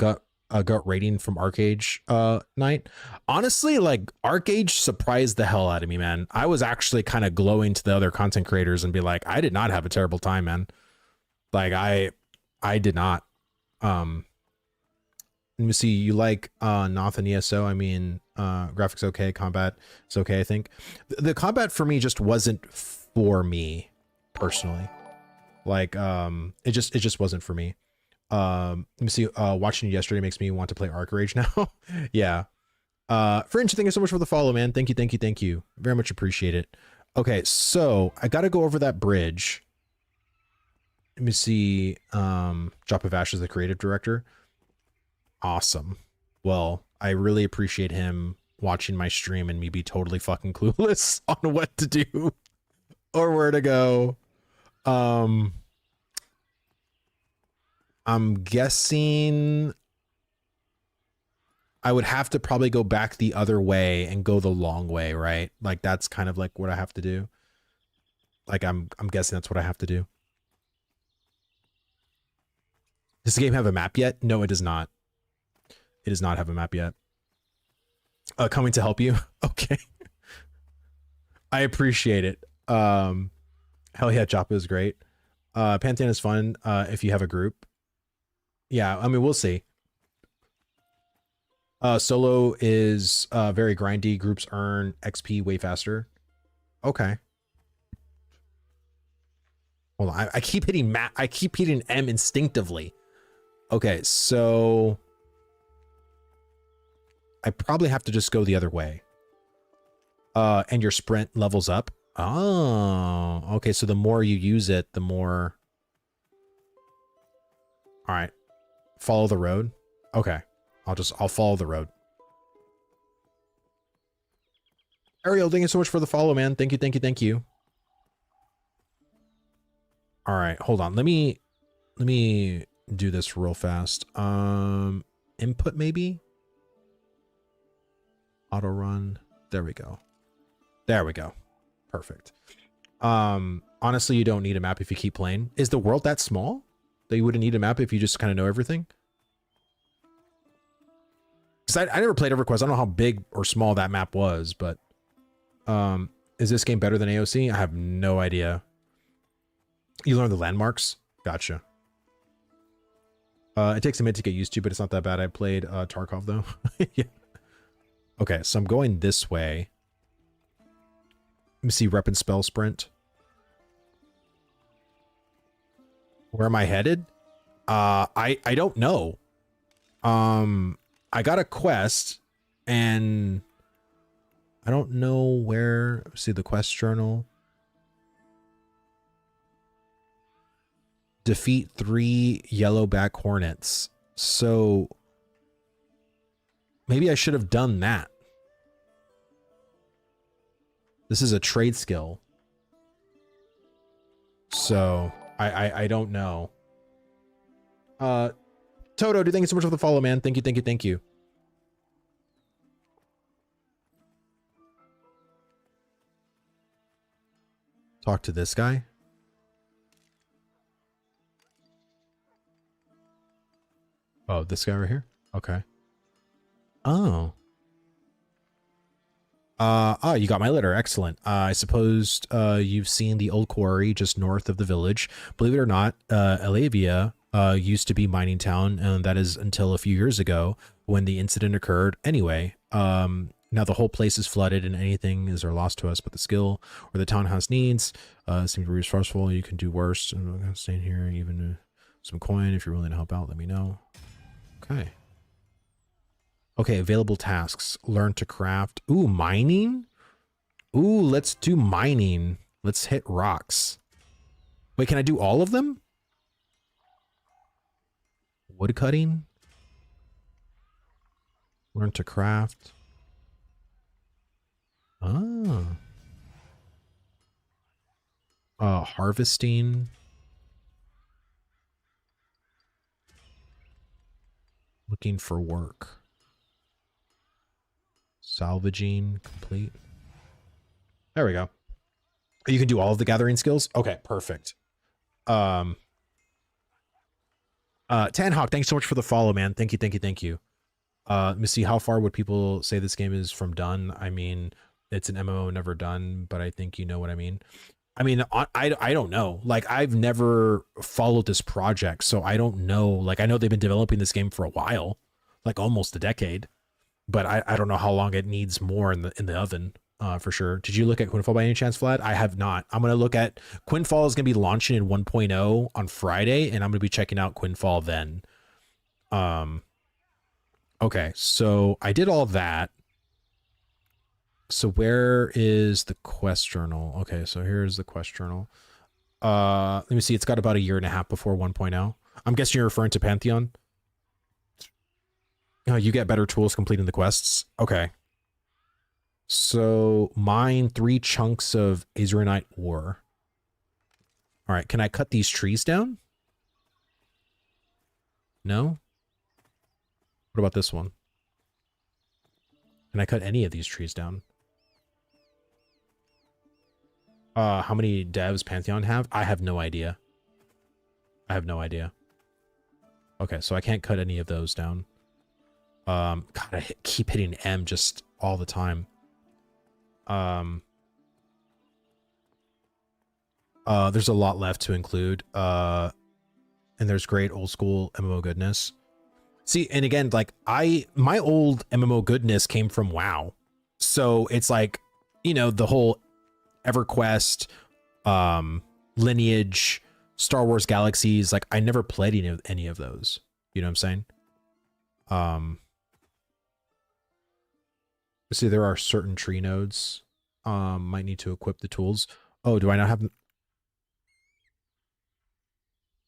gut rating from Arcage night? Honestly, like, Arcage surprised the hell out of me, man. I was actually kind of glowing to the other content creators and be like, I did not have a terrible time, man. Like, I did not. Let me see, you like Noth and ESO? I mean, graphics okay, combat is okay, I think. The combat for me just wasn't for me personally. Like, it just wasn't for me. Let me see, watching you yesterday makes me want to play Arc Rage now. Yeah. Fringe, thank you so much for the follow, man. Thank you. Very much appreciate it. Okay, so I gotta go over that bridge. Let me see, Jopavash is the creative director. Awesome. Well, I really appreciate him watching my stream and me be totally fucking clueless on what to do or where to go. I'm guessing I would have to probably go back the other way and go the long way, right? Like, that's kind of like what I have to do. Like, I'm guessing that's what I have to do. Does the game have a map yet? No, it does not. It does not have a map yet. Coming to help you. Okay. I appreciate it. Hell yeah, Joppa is great. Pantheon is fun if you have a group. Yeah, I mean, we'll see. Solo is very grindy. Groups earn XP way faster. Okay. Hold on. I keep hitting I keep hitting M instinctively. Okay, so I probably have to just go the other way. And your sprint levels up. Oh, okay. So the more you use it, the more. All right. Follow the road. Okay. I'll follow the road. Ariel, thank you so much for the follow, man. Thank you. All right. Hold on. Let me do this real fast. Input maybe? Auto run. There we go. Perfect. Honestly, you don't need a map if you keep playing. Is the world that small that you wouldn't need a map if you just kind of know everything? Because I never played EverQuest. I don't know how big or small that map was, but is this game better than AOC? I have no idea. You learn the landmarks? Gotcha. It takes a minute to get used to, but it's not that bad. I played Tarkov though. Yeah. Okay, so I'm going this way. Let me see, rep and spell sprint. Where am I headed? I don't know. I got a quest and I don't know where. See the quest journal. Defeat 3 yellowback hornets. So maybe I should have done that. This is a trade skill. So I don't know. Toto, dude, thank you so much for the follow, man. Thank you, thank you, thank you. Talk to this guy. Oh, this guy right here? Okay. Oh. Oh, you got my letter. Excellent. I suppose you've seen the old quarry just north of the village. Believe it or not, Elavia used to be mining town, and that is until a few years ago when the incident occurred. Anyway, now the whole place is flooded, and anything is lost to us but the skill or the townhouse needs. Seems to be resourceful. You can do worse. I'm gonna stay in here, even some coin. If you're willing to help out, let me know. Okay. Okay, available tasks. Learn to craft. Ooh, mining? Ooh, let's do mining. Let's hit rocks. Wait, can I do all of them? Wood cutting? Learn to craft. Ah. Harvesting. Looking for work. Salvaging, complete. There we go. You can do all of the gathering skills? Okay, perfect. Tanhawk, thanks so much for the follow, man. Thank you, thank you, thank you. Let me see, how far would people say this game is from done? I mean, it's an MMO never done, but I think you know what I mean. I mean, I don't know. Like, I've never followed this project, so I don't know. Like, I know they've been developing this game for a while, like almost a decade. But I don't know how long it needs more in the oven, for sure. Did you look at Quinfall by any chance, Vlad? I have not. I'm going to look at Quinfall is going to be launching in 1.0 on Friday, and I'm going to be checking out Quinfall then. Okay, so I did all that. So where is the quest journal? Okay, so here's the quest journal. Let me see. It's got about a year and a half before 1.0. I'm guessing you're referring to Pantheon. You get better tools completing the quests. Okay. So mine 3 chunks of Azranite ore. All right. Can I cut these trees down? No? What about this one? Can I cut any of these trees down? How many devs Pantheon have? I have no idea. I have no idea. Okay, so I can't cut any of those down. God, I keep hitting M just all the time. There's a lot left to include. And there's great old school MMO goodness. See, and again, like my old MMO goodness came from WoW. So it's like, you know, the whole EverQuest, Lineage, Star Wars Galaxies, like I never played any of those. You know what I'm saying? See, there are certain tree nodes. Might need to equip the tools. Oh, do I not have?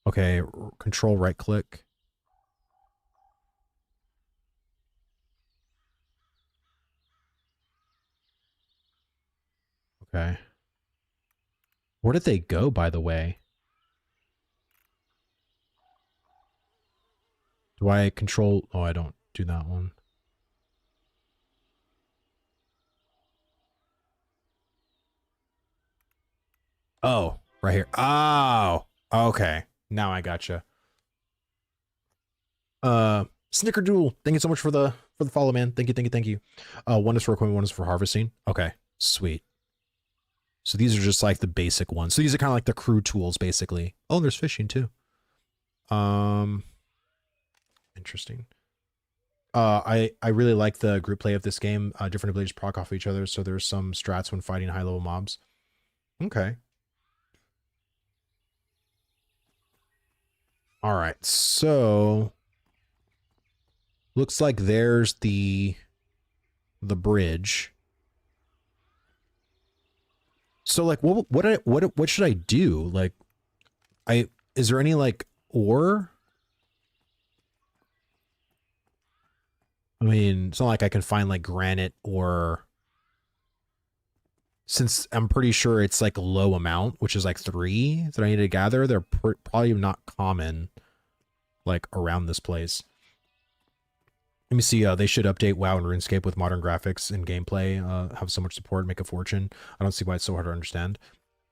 Okay, control right click. Okay. Where did they go, by the way? Do I control? Oh, I don't do that one. Oh, right here. Oh, okay. Now I gotcha. Snickerdoodle, thank you so much for the follow, man. Thank you, thank you, thank you. One is for equipment, one is for harvesting. Okay, sweet. So these are just like the basic ones. So these are kind of like the crew tools, basically. Oh, there's fishing too. Interesting. I really like the group play of this game. Different abilities proc off each other, so there's some strats when fighting high level mobs. Okay. All right, so looks like there's the bridge. So like, what should I do? Like, is there any like ore? I mean, it's not like I can find like granite or, since I'm pretty sure it's like a low amount, which is like 3 that I need to gather. They're probably not common like around this place. Let me see. They should update WoW and RuneScape with modern graphics and gameplay. Have so much support, make a fortune. I don't see why it's so hard to understand.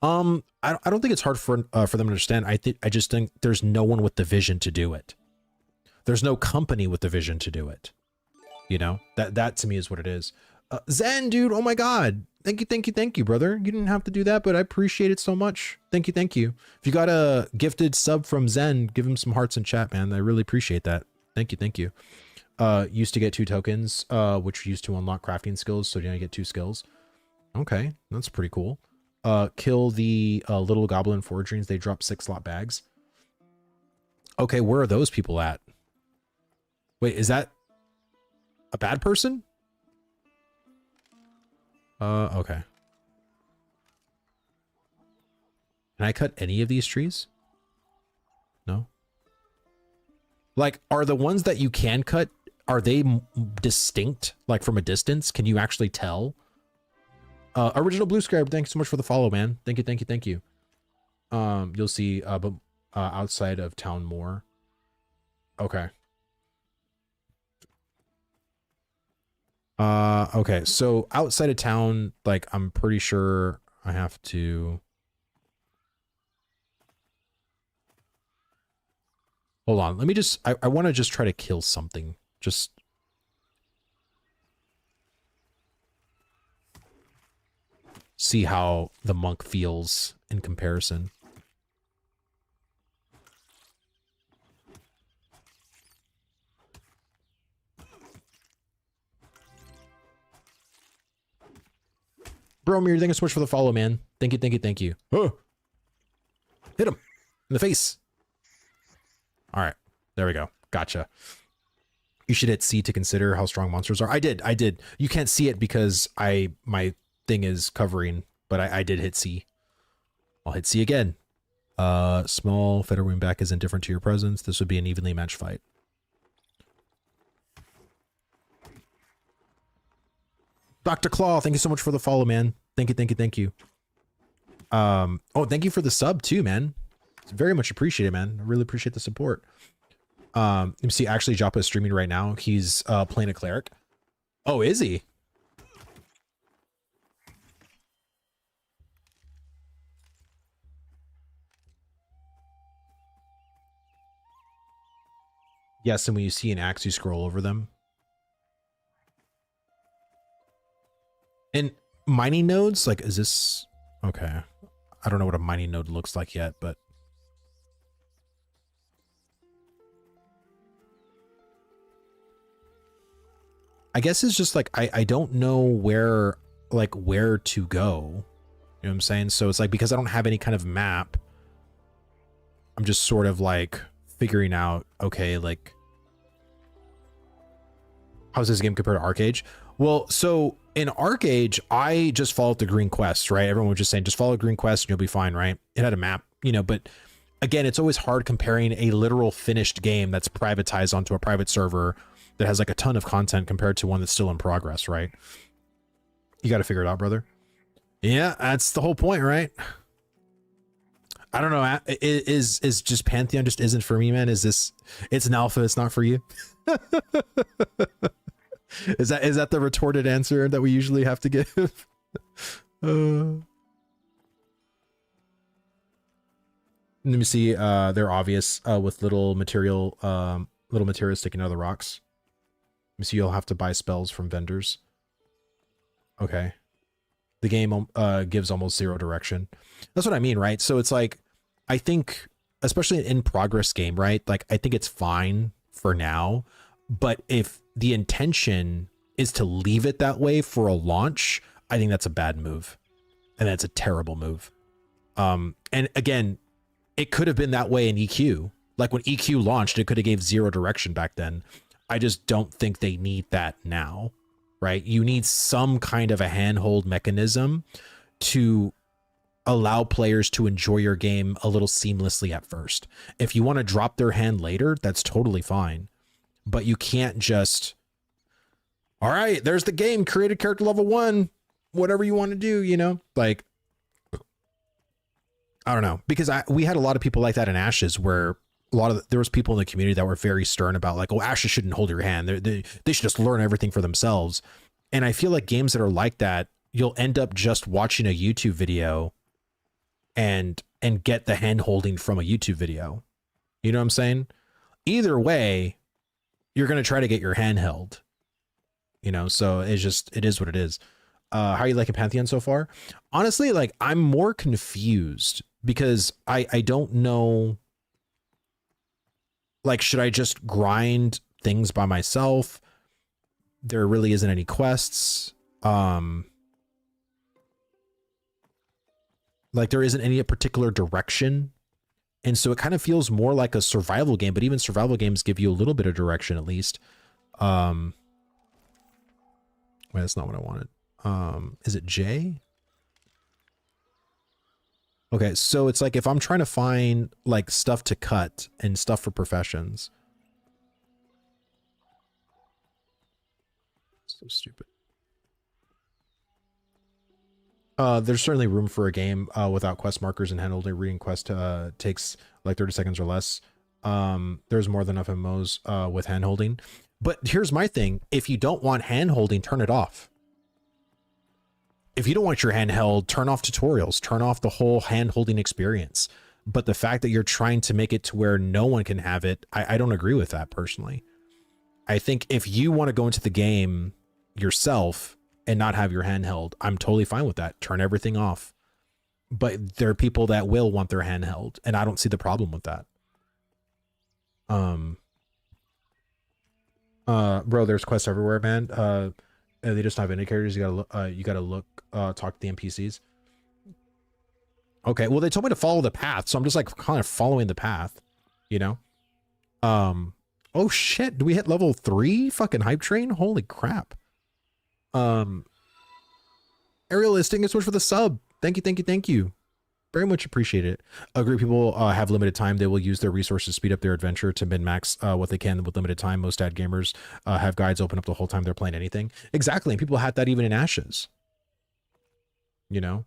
I don't think it's hard for them to understand. I just think there's no one with the vision to do it. There's no company with the vision to do it. You know, that to me is what it is. Zen, dude, oh my God. Thank you, brother. You didn't have to do that, but I appreciate it so much. Thank you. If you got a gifted sub from Zen, give him some hearts in chat, man. I really appreciate that. Thank you. Used to get 2 tokens, which used to unlock crafting skills, so you only get 2 skills. Okay, that's pretty cool. Kill the little goblin forgeries. They drop 6 slot bags. Okay, where are those people at? Wait, is that a bad person? Okay. Can I cut any of these trees? No? Like, are the ones that you can cut, are they distinct, like from a distance? Can you actually tell? Original Blue Scribe, thanks so much for the follow, man. Thank you. You'll see, but outside of town more. Okay. Okay, so outside of town, like, I'm pretty sure I have to... Hold on, let me just... I want to just try to kill something. Just... see how the monk feels in comparison. Bromir, thank you so much for the follow, man. Thank you. Oh. Hit him in the face. All right, there we go. Gotcha. You should hit C to consider how strong monsters are. I did. You can't see it because my thing is covering, but I did hit C. I'll hit C again. Small feather wing back is indifferent to your presence. This would be an evenly matched fight. Dr. Claw, thank you so much for the follow, man. Thank you. Oh, thank you for the sub too, man. It's very much appreciated, man. I really appreciate the support. Let me see. Actually, Joppa is streaming right now. He's playing a cleric. Oh, is he? Yes, and when you see an axe, you scroll over them. And mining nodes, like, is this... Okay. I don't know what a mining node looks like yet, but... I guess it's just like, I don't know where to go. You know what I'm saying? So it's like, because I don't have any kind of map, I'm just sort of like figuring out, okay, like, how's this game compared to Arcade? Well, so in Arcade, I just followed the green quest, right? Everyone was just saying, just follow green quest and you'll be fine, right? It had a map, you know, but again, it's always hard comparing a literal finished game that's privatized onto a private server that has like a ton of content compared to one that's still in progress, right? You got to figure it out, brother. Yeah, that's the whole point, right? I don't know. Is just Pantheon just isn't for me, man? Is this? It's an alpha. It's not for you. Is that the retorted answer that we usually have to give? Let me see. They're obvious with little material sticking out of the rocks. Let me see. You'll have to buy spells from vendors. Okay. The game gives almost 0 direction. That's what I mean, right? So it's like, I think, especially an in-progress game, right? Like, I think it's fine for now, but if the intention is to leave it that way for a launch, I think that's a bad move. And that's a terrible move. And again, it could have been that way in EQ. Like when EQ launched, it could have gave 0 direction back then. I just don't think they need that now, right? You need some kind of a handhold mechanism to allow players to enjoy your game a little seamlessly at first. If you want to drop their hand later, that's totally fine. But you can't just, all right, there's the game, created character level 1, whatever you want to do, you know? Like, I don't know, because we had a lot of people like that in Ashes, where there was people in the community that were very stern about like, oh, Ashes shouldn't hold your hand. They should just learn everything for themselves. And I feel like games that are like that, you'll end up just watching a YouTube video and get the hand holding from a YouTube video. You know what I'm saying? Either way, you're going to try to get your hand held, you know? So it is what it is. How are you liking Pantheon so far? Honestly, like, I'm more confused because I don't know, like, should I just grind things by myself? There really isn't any quests. Like, there isn't any particular direction. And so it kind of feels more like a survival game, but even survival games give you a little bit of direction, at least. Wait, that's not what I wanted. Is it J? Okay, so it's like if I'm trying to find like stuff to cut and stuff for professions. So stupid. There's certainly room for a game without quest markers and handholding. Reading quest takes like 30 seconds or less. There's more than enough MMOs with handholding. But here's my thing. If you don't want handholding, turn it off. If you don't want your hand held, turn off tutorials, turn off the whole hand-holding experience. But the fact that you're trying to make it to where no one can have it, I don't agree with that personally. I think if you want to go into the game yourself and not have your hand held, I'm totally fine with that. Turn everything off. But there are people that will want their hand held, and I don't see the problem with that. Bro, there's quests everywhere, man. They just have indicators. You gotta look, talk to the NPCs. Okay, well, they told me to follow the path, so I'm just like kind of following the path, you know? Oh shit, do we hit level 3 fucking hype train? Holy crap. Ariel listing is much for the sub. Thank you. Very much appreciate it. Agree, people have limited time. They will use their resources to speed up their adventure to min-max what they can with limited time. Most ad gamers have guides open up the whole time they're playing anything. Exactly, and people had that even in Ashes. You know?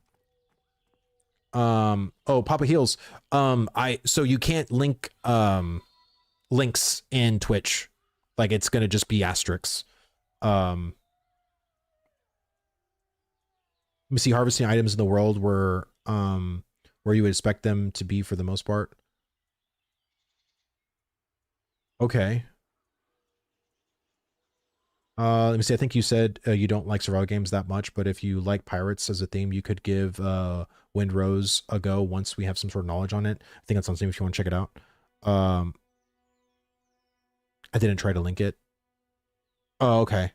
Oh, Papa Heals. So you can't link links in Twitch. Like, it's gonna just be asterisks. Let me see, harvesting items in the world where you would expect them to be for the most part. Okay. Let me see. I think you said you don't like survival games that much, but if you like pirates as a theme, you could give Windrose a go once we have some sort of knowledge on it. I think that's on Steam if you want to check it out. I didn't try to link it. Oh, okay.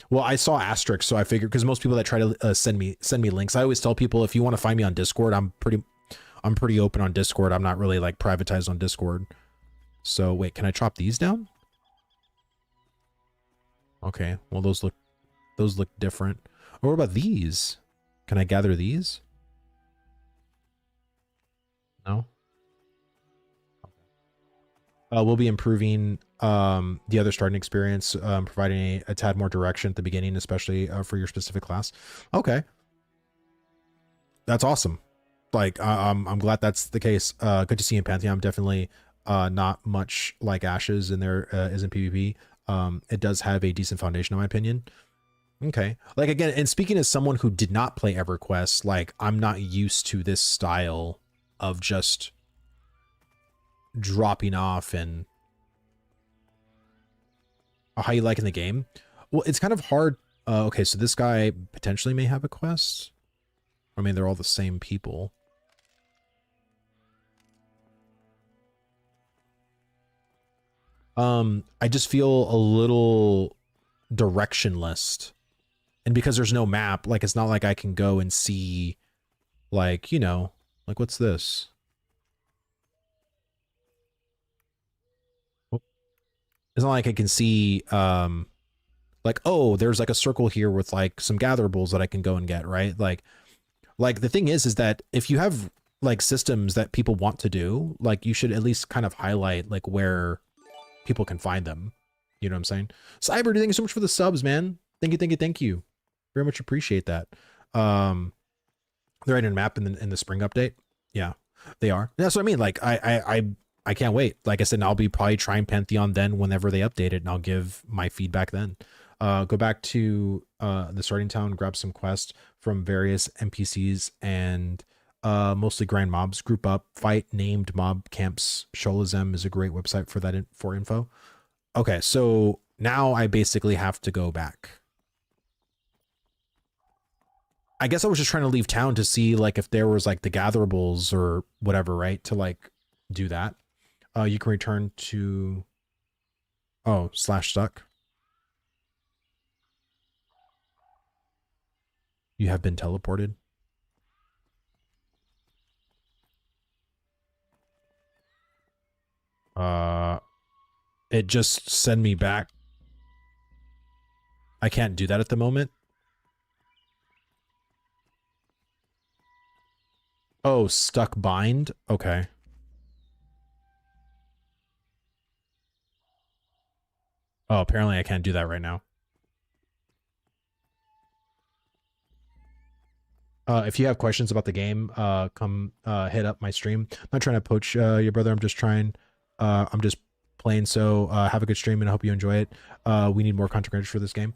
Well, I saw asterisks, so I figured, because most people that try to send me links, I always tell people, if you want to find me on Discord, I'm pretty open on Discord. I'm not really like privatized on Discord. So wait, can I chop these down? Okay, well, those look different. Or what about these? Can I gather these? No. We'll be improving the other starting experience, providing a tad more direction at the beginning, especially for your specific class. Okay, that's awesome. Like, I'm glad that's the case. Good to see you in Pantheon. I'm definitely not much like Ashes in there isn't PvP. It does have a decent foundation, in my opinion. Okay, like, again, and speaking as someone who did not play EverQuest, like, I'm not used to this style of just dropping off. And how you liking the game? Well, it's kind of hard. Okay, so this guy potentially may have a quest. I mean, they're all the same people. I just feel a little directionless, and because there's no map, like, it's not like I can go and see, like, you know, like, what's this? It's not like I can see like, oh, there's like a circle here with like some gatherables that I can go and get, right? Like the thing is that if you have like systems that people want to do, like you should at least kind of highlight like where people can find them. You know what I'm saying? Cyber, thank you so much for the subs, man. Thank you, thank you, thank you. Very much appreciate that. They're writing a map in the spring update. Yeah, they are. That's what I mean. Like I can't wait. Like I said, I'll be probably trying Pantheon then whenever they update it, and I'll give my feedback then. Go back to the starting town, grab some quests from various NPCs and mostly grind mobs. Group up, fight named mob camps. Sholazem is a great website for that for info. Okay, so now I basically have to go back. I guess I was just trying to leave town to see like if there was like the gatherables or whatever, right? To like do that. You can return to /stuck. You have been teleported. It just send me back. I can't do that at the moment. Oh, stuck bind? Okay. Oh, apparently I can't do that right now. If you have questions about the game, come hit up my stream. I'm not trying to poach your brother. I'm just playing. So have a good stream and I hope you enjoy it. We need more content creators for this game.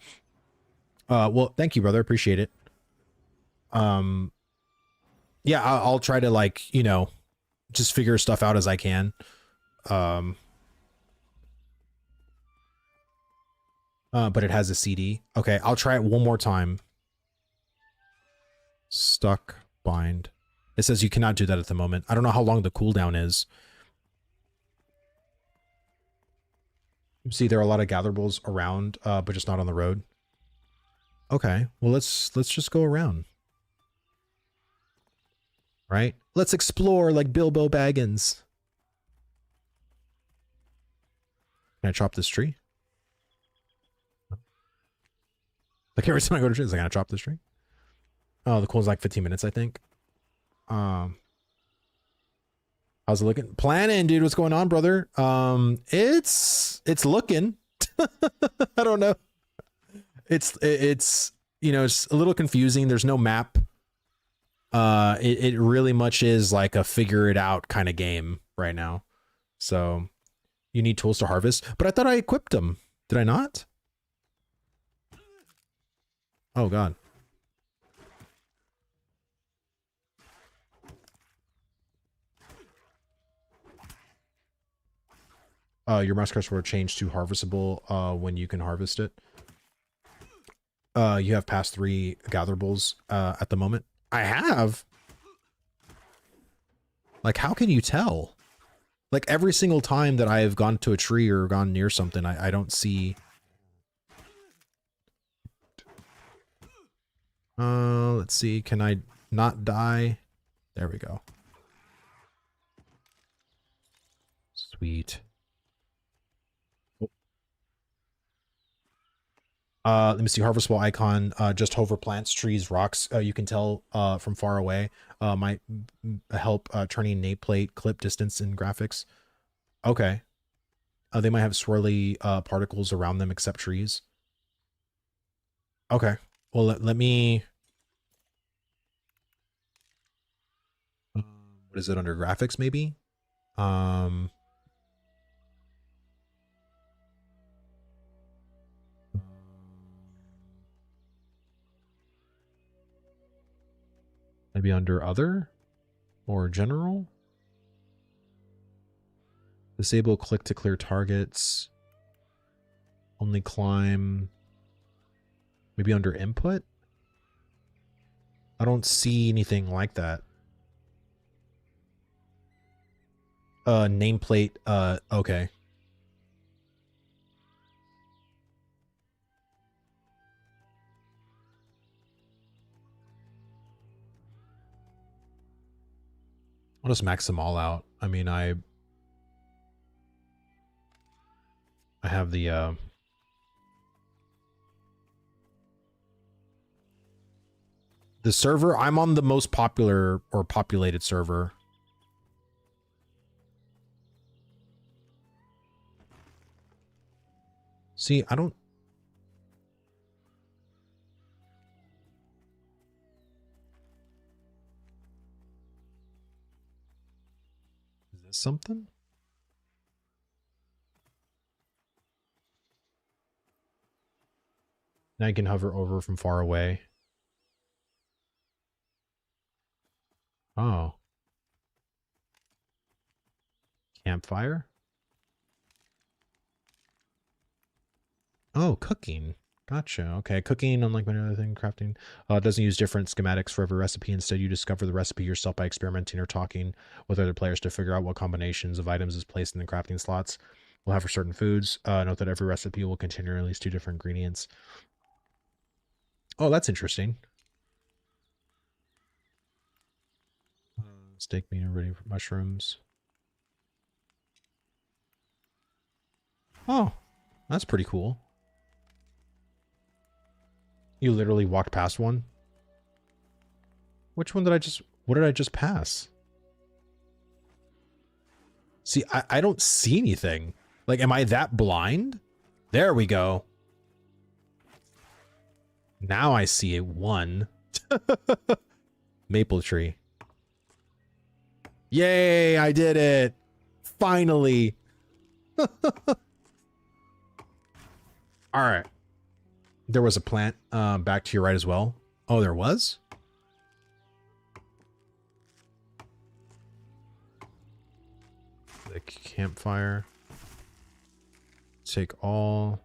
Well, thank you, brother. Appreciate it. Yeah, I'll try to like, you know, just figure stuff out as I can. But it has a CD. Okay, I'll try it one more time. Stuck bind. It says you cannot do that at the moment. I don't know how long the cooldown is. See, there are a lot of gatherables around, but just not on the road. Okay, well let's just go around. Right? Let's explore like Bilbo Baggins. Can I chop this tree? Like every time I go to trees, I gotta chop this tree. Oh, the cool's like 15 minutes, I think. How's it looking? Planning, dude. What's going on, brother? It's looking. I don't know. It's you know, it's a little confusing. There's no map. It really much is like a figure it out kind of game right now. So you need tools to harvest, but I thought I equipped them. Did I not? Oh God. Your mouse cursor will change to harvestable when you can harvest it. You have passed 3 gatherables at the moment. I have. Like, how can you tell? Like every single time that I have gone to a tree or gone near something, I don't see. Let's see. Can I not die? There we go. Sweet. Let me see. Harvestable icon. Just hover plants, trees, rocks. You can tell from far away. Might help turning nameplate clip distance in graphics. Okay. They might have swirly particles around them except trees. Okay. Well, let me... what is it under graphics, maybe? Maybe under other or general? Disable click to clear targets. Only climb. Maybe under input? I don't see anything like that. Nameplate, okay. I'll just max them all out. I mean, I I have the server. I'm on the most popular or populated server. See, I don't. Is this something? Now you can hover over from far away. Oh. Campfire? Oh, cooking. Gotcha. Okay, cooking, unlike many other things, crafting, doesn't use different schematics for every recipe. Instead, you discover the recipe yourself by experimenting or talking with other players to figure out what combinations of items is placed in the crafting slots we'll have for certain foods. Note that every recipe will contain at least 2 different ingredients. Oh, that's interesting. Steak meat ready for mushrooms. Oh, that's pretty cool. You literally walked past one? Which one did I just... What did I just pass? See, I don't see anything. Like, am I that blind? There we go. Now I see a 1. Maple tree. Yay, I did it. Finally. All right. There was a plant back to your right as well. Oh, there was? The campfire. Take all.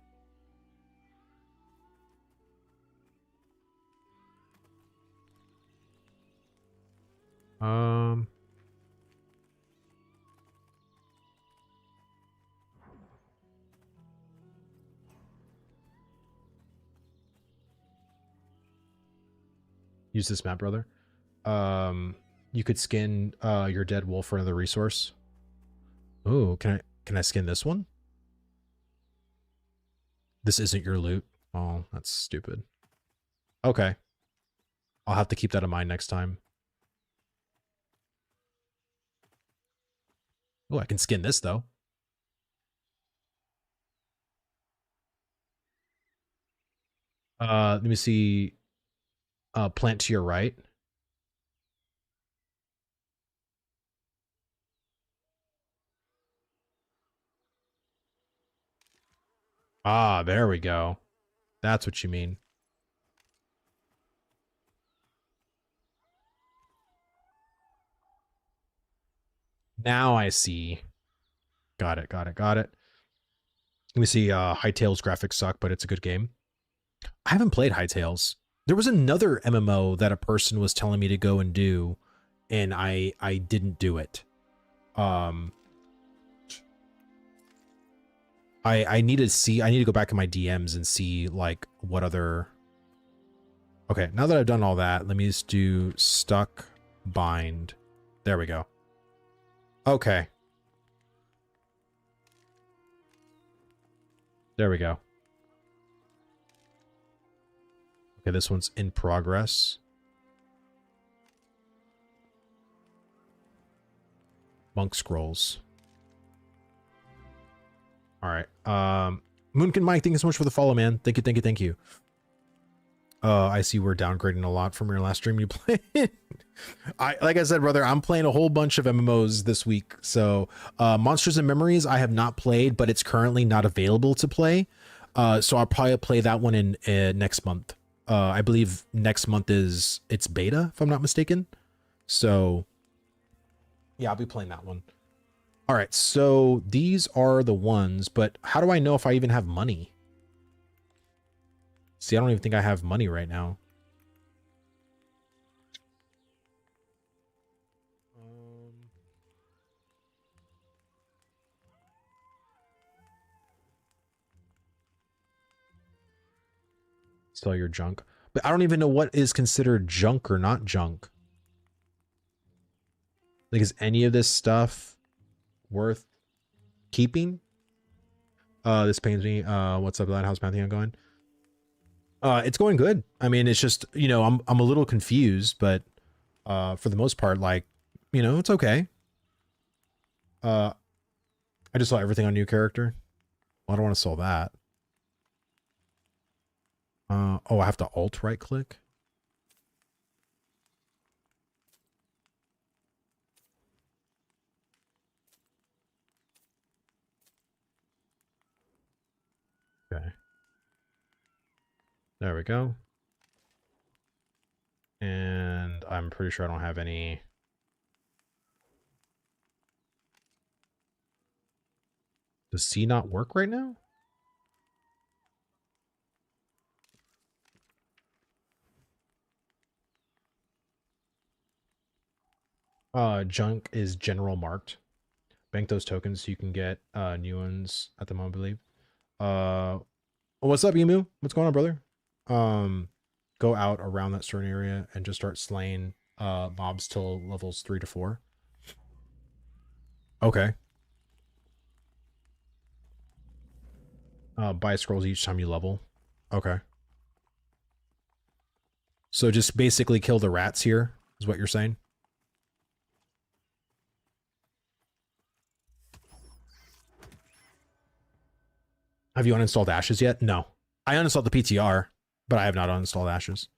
Use this map, brother. You could skin your dead wolf for another resource. Oh, can I skin this one? This isn't your loot. Oh, that's stupid. Okay. I'll have to keep that in mind next time. Oh, I can skin this though. Let me see. Plant to your right. Ah, there we go. That's what you mean. Now I see. Got it, got it, got it. Let me see. Hytale's graphics suck, but it's a good game. I haven't played Hytales. There was another MMO that a person was telling me to go and do, and I didn't do it. I need to see. I need to go back in my DMs and see like what other. Okay, now that I've done all that, let me just do stuck bind. There we go. Okay. There we go. Okay, this one's in progress. Monk scrolls. All right. Moonkin Mike, thank you so much for the follow, man. Thank you, thank you, thank you. I see we're downgrading a lot from your last stream you played. Like I said, brother, I'm playing a whole bunch of MMOs this week. So Monsters and Memories I have not played, but it's currently not available to play. So I'll probably play that one in next month. I believe next month it's beta, if I'm not mistaken. So yeah, I'll be playing that one. All right, so these are the ones, but how do I know if I even have money? See, I don't even think I have money right now. Sell your junk. But I don't even know what is considered junk or not junk. Like, is any of this stuff worth keeping? This pains me. What's up, Lad? How's Pantheon going? It's going good. I mean, it's just, you know, I'm a little confused, but for the most part, like, you know, it's okay. I just saw everything on new character. Well, I don't want to sell that. Oh, I have to alt right click. Okay. There we go. And I'm pretty sure I don't have any. Does C not work right now? Junk is general marked. Bank those tokens so you can get new ones at the moment, I believe. What's up, Emu? What's going on, brother? Go out around that certain area and just start slaying mobs till levels 3 to 4. Okay. Buy scrolls each time you level. Okay. So just basically kill the rats here, is what you're saying? Have you uninstalled Ashes yet? No. I uninstalled the PTR, but I have not uninstalled Ashes.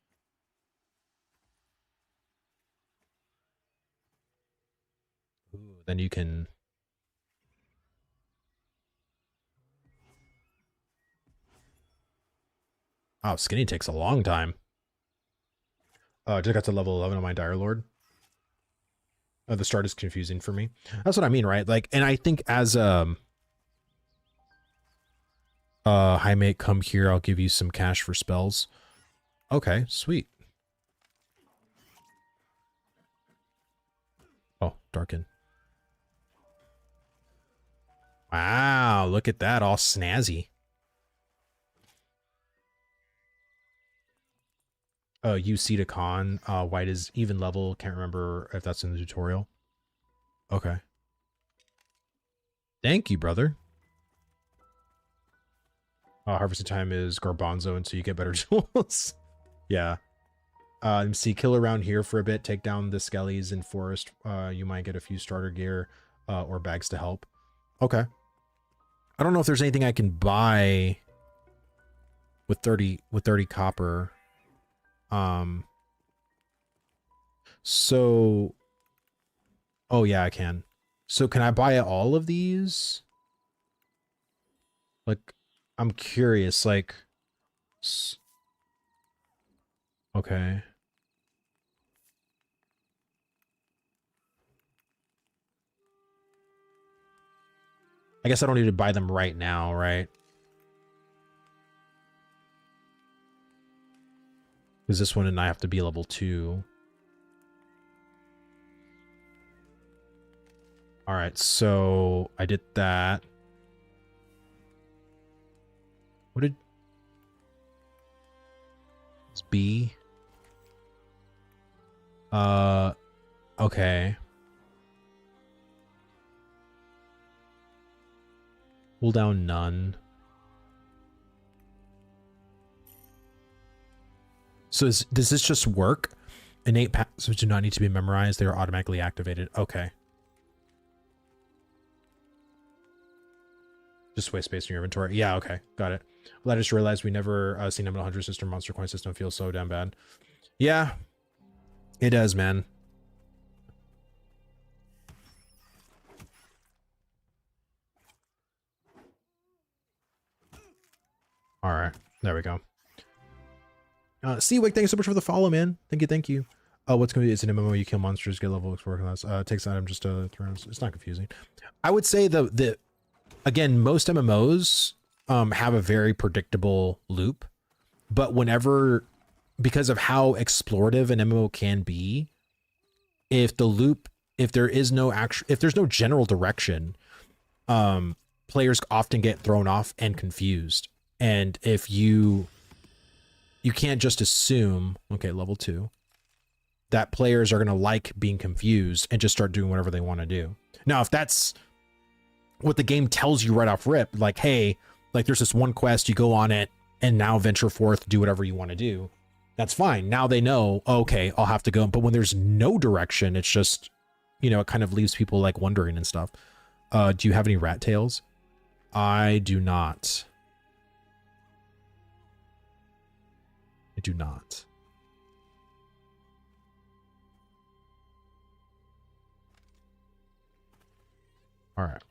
Ooh, then you can... Oh, Skinny takes a long time. Just got to level 11 on my Dire Lord. The start is confusing for me. That's what I mean, right? Like, and I think as hi mate, come here, I'll give you some cash for spells. Okay, sweet. Oh, darken. Wow, look at that, all snazzy. UC to con, white is even level, can't remember if that's in the tutorial. Okay. Thank you, brother. Harvesting time is garbanzo until you get better tools. Yeah. Let me see, kill around here for a bit, take down the skellies in forest. You might get a few starter gear or bags to help. Okay. I don't know if there's anything I can buy with 30 copper. So oh yeah, I can. So can I buy all of these? Like, I'm curious, like, okay. I guess I don't need to buy them right now, right? Because this one and I have to be level 2. All right, so I did that. What did... It's B. Okay. Pull down none. So does this just work? Innate passives do not need to be memorized. They are automatically activated. Okay. Just waste space in your inventory. Yeah, okay. Got it. Well, I just realized we never seen them in a 100 system. Monster coin system feels so damn bad. Yeah. It does, man. All right. There we go. Seawick, thank you so much for the follow, man. Thank you, thank you. What's going to be, it's an MMO, you kill monsters, get level explore class. Takes item just to throw. It's not confusing. I would say again, most MMOs have a very predictable loop, but whenever, because of how explorative an MMO can be, if there's no general direction, players often get thrown off and confused. And if you can't just assume, okay, level 2, that players are going to like being confused and just start doing whatever they want to do. Now, if that's what the game tells you right off rip, like, hey, Like there's this one quest, you go on it and now venture forth, do whatever you want to do. That's fine. Now they know, okay, I'll have to go. But when there's no direction, it's just, you know, it kind of leaves people like wondering and stuff. Do you have any rat tails? I do not. I do not. All right.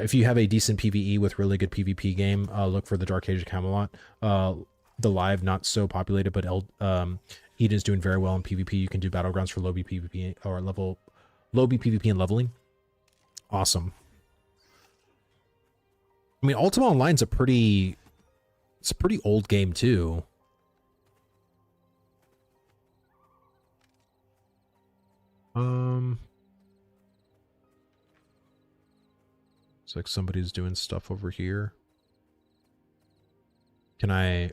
If you have a decent PvE with really good PvP game, look for the Dark Age of Camelot. The live, not so populated, but Eden's doing very well in PvP. You can do battlegrounds for low B PvP or low B PvP and leveling. Awesome. I mean, Ultima Online's it's a pretty old game too. It's like somebody's doing stuff over here. Can I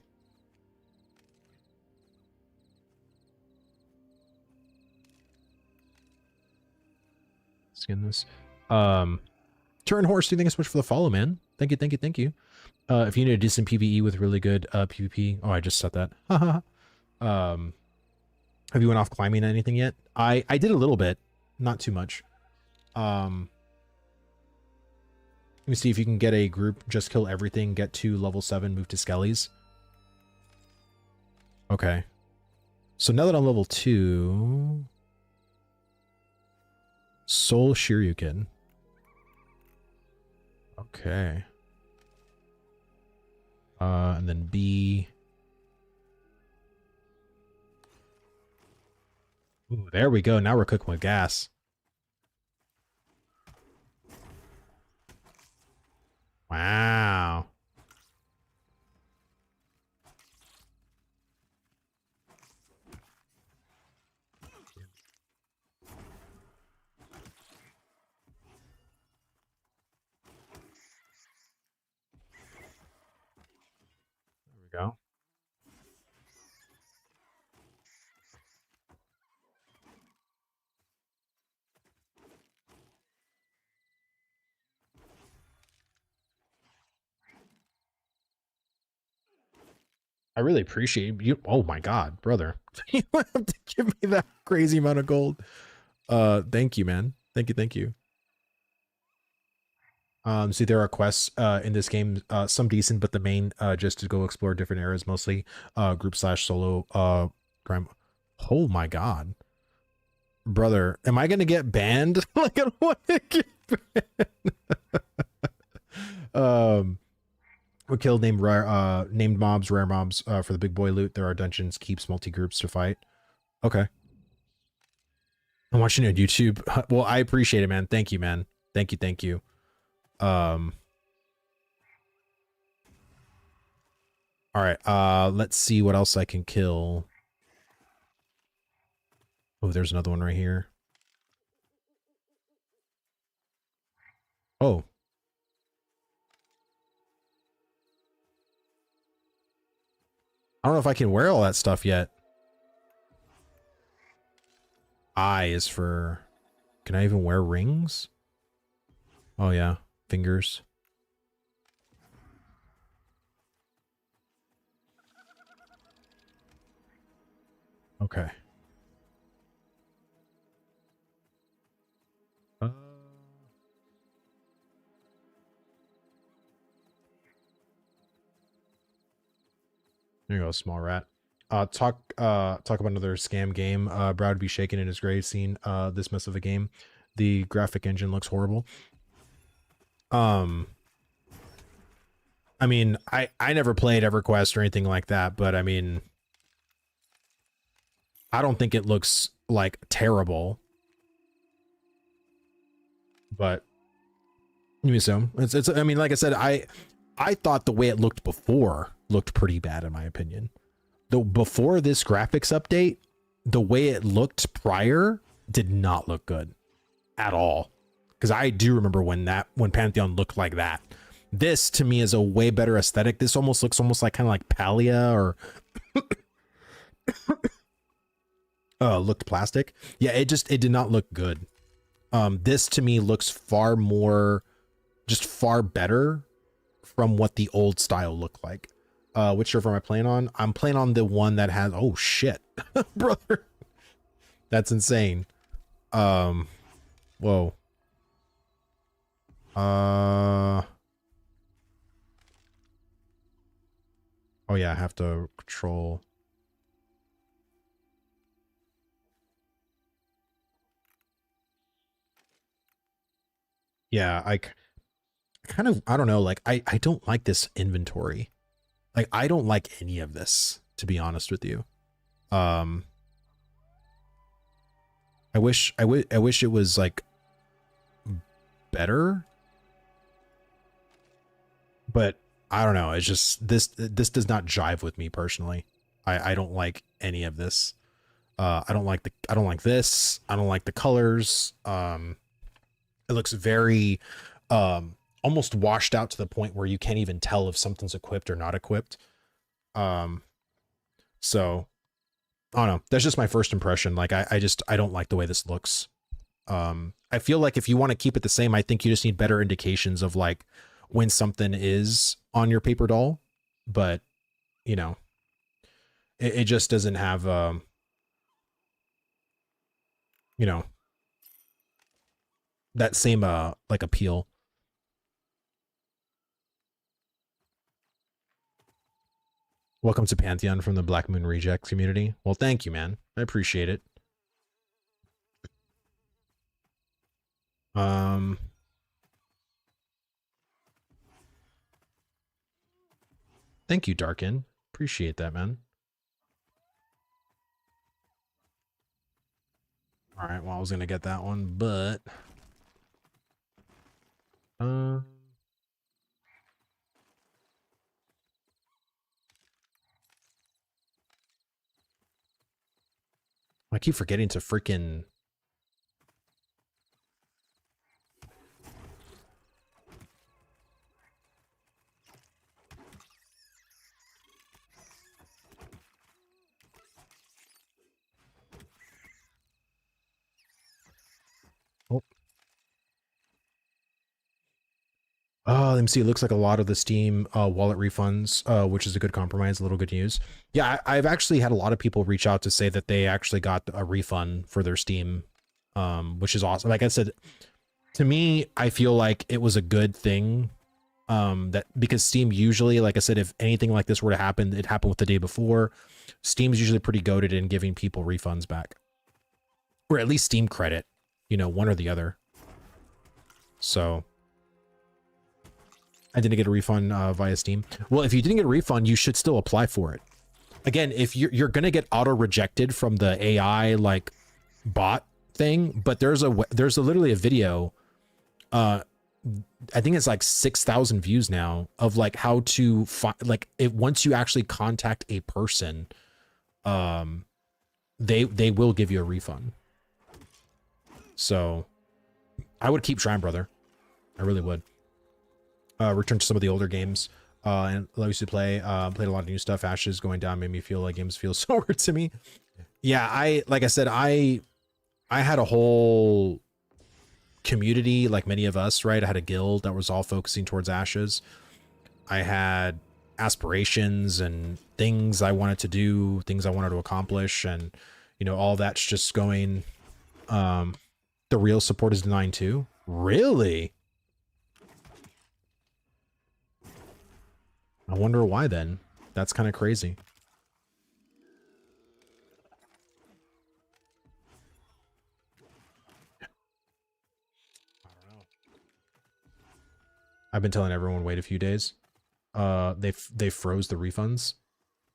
skin this? Turn Horse, thank you so much for the follow, man. Thank you, thank you, thank you. If you need a decent PvE with really good PvP, oh, I just said that. Have you went off climbing anything yet? I did a little bit, not too much. Let me see if you can get a group, just kill everything, get to level 7, move to Skellies. Okay. So now that I'm level 2, Soul Shiryuken. Okay. And then B. Ooh, there we go. Now we're cooking with gas. Wow. There we go. I really appreciate you. Oh my God, brother. You have to give me that crazy amount of gold. Thank you, man. Thank you, thank you. See, there are quests in this game, some decent, but the main just to go explore different areas, mostly group / solo crime. Oh my God. Brother, am I gonna get banned? Like, I don't want to get banned. We killed named mobs, rare mobs for the big boy loot. There are dungeons, keeps, multi-groups to fight. Okay. I'm watching it on YouTube. Well, I appreciate it, man. Thank you, man. Thank you, thank you. All right, let's see what else I can kill. Oh, there's another one right here. Oh. I don't know if I can wear all that stuff yet. I is for... Can I even wear rings? Oh, yeah. Fingers. Okay. There you go, small rat. Talk about another scam game. Brad would be shaking in his grave seeing this mess of a game. The graphic engine looks horrible. I mean, I never played EverQuest or anything like that, but I mean, I don't think it looks like terrible. But you mean so? It's I mean, like I said, I thought the way it looked before looked pretty bad in my opinion. Though before this graphics update, the way it looked prior did not look good at all. Because I do remember when Pantheon looked like that. This to me is a way better aesthetic. This almost looks like kind of like Palia or looked plastic. Yeah, it did not look good. This to me looks far better from what the old style looked like. Which server am I playing on? I'm playing on the one that has, oh shit, brother. That's insane. Whoa. Oh yeah, I have to control. Yeah, I kind of, I don't know, like I don't like this inventory. Like I don't like any of this, to be honest with you. I wish it was like better, but I don't know. It's just this does not jive with me personally. I don't like any of this. I don't like this. I don't like the colors. It looks very almost washed out to the point where you can't even tell if something's equipped or not equipped. So I don't know. That's just my first impression. Like I don't like the way this looks. I feel like if you want to keep it the same, I think you just need better indications of like when something is on your paper doll, but you know, it just doesn't have, you know, that same, like appeal. Welcome to Pantheon from the Black Moon Rejects community. Well, thank you, man. I appreciate it. Thank you, Darkin. Appreciate that, man. All right, well, I was gonna get that one, but I keep forgetting to freaking. Let me see. It looks like a lot of the Steam wallet refunds, which is a good compromise, a little good news. Yeah, I've actually had a lot of people reach out to say that they actually got a refund for their Steam, which is awesome. Like I said, to me, I feel like it was a good thing, that because Steam usually, like I said, if anything like this were to happen, it happened with the day before. Steam's usually pretty goated in giving people refunds back, or at least Steam credit, you know, one or the other. So I didn't get a refund via Steam. Well, if you didn't get a refund, you should still apply for it. Again, if you're going to get auto rejected from the AI like bot thing, but there's literally a video. I think it's like 6,000 views now of like how to find, like it, once you actually contact a person, they will give you a refund. So I would keep trying, brother. I really would. Return to some of the older games and I used to play. Played a lot of new stuff. Ashes going down made me feel like games feel so weird to me. Yeah, like I said, I had a whole community, like many of us, right? I had a guild that was all focusing towards Ashes. I had aspirations and things I wanted to do, things I wanted to accomplish, and you know, all that's just going. The real support is denying too. Really? I wonder why then. That's kind of crazy. I don't know. I've been telling everyone wait a few days. They froze the refunds.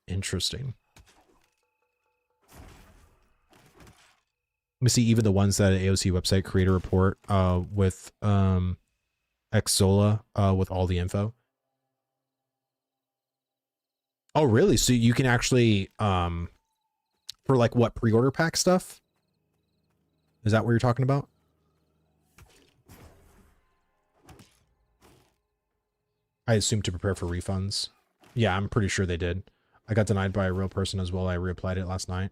Interesting. Let me see, even the ones that AOC website create a report with Xsola with all the info. Oh, really? So you can actually, for like what, pre-order pack stuff? Is that what you're talking about? I assume to prepare for refunds. Yeah, I'm pretty sure they did. I got denied by a real person as well. I reapplied it last night.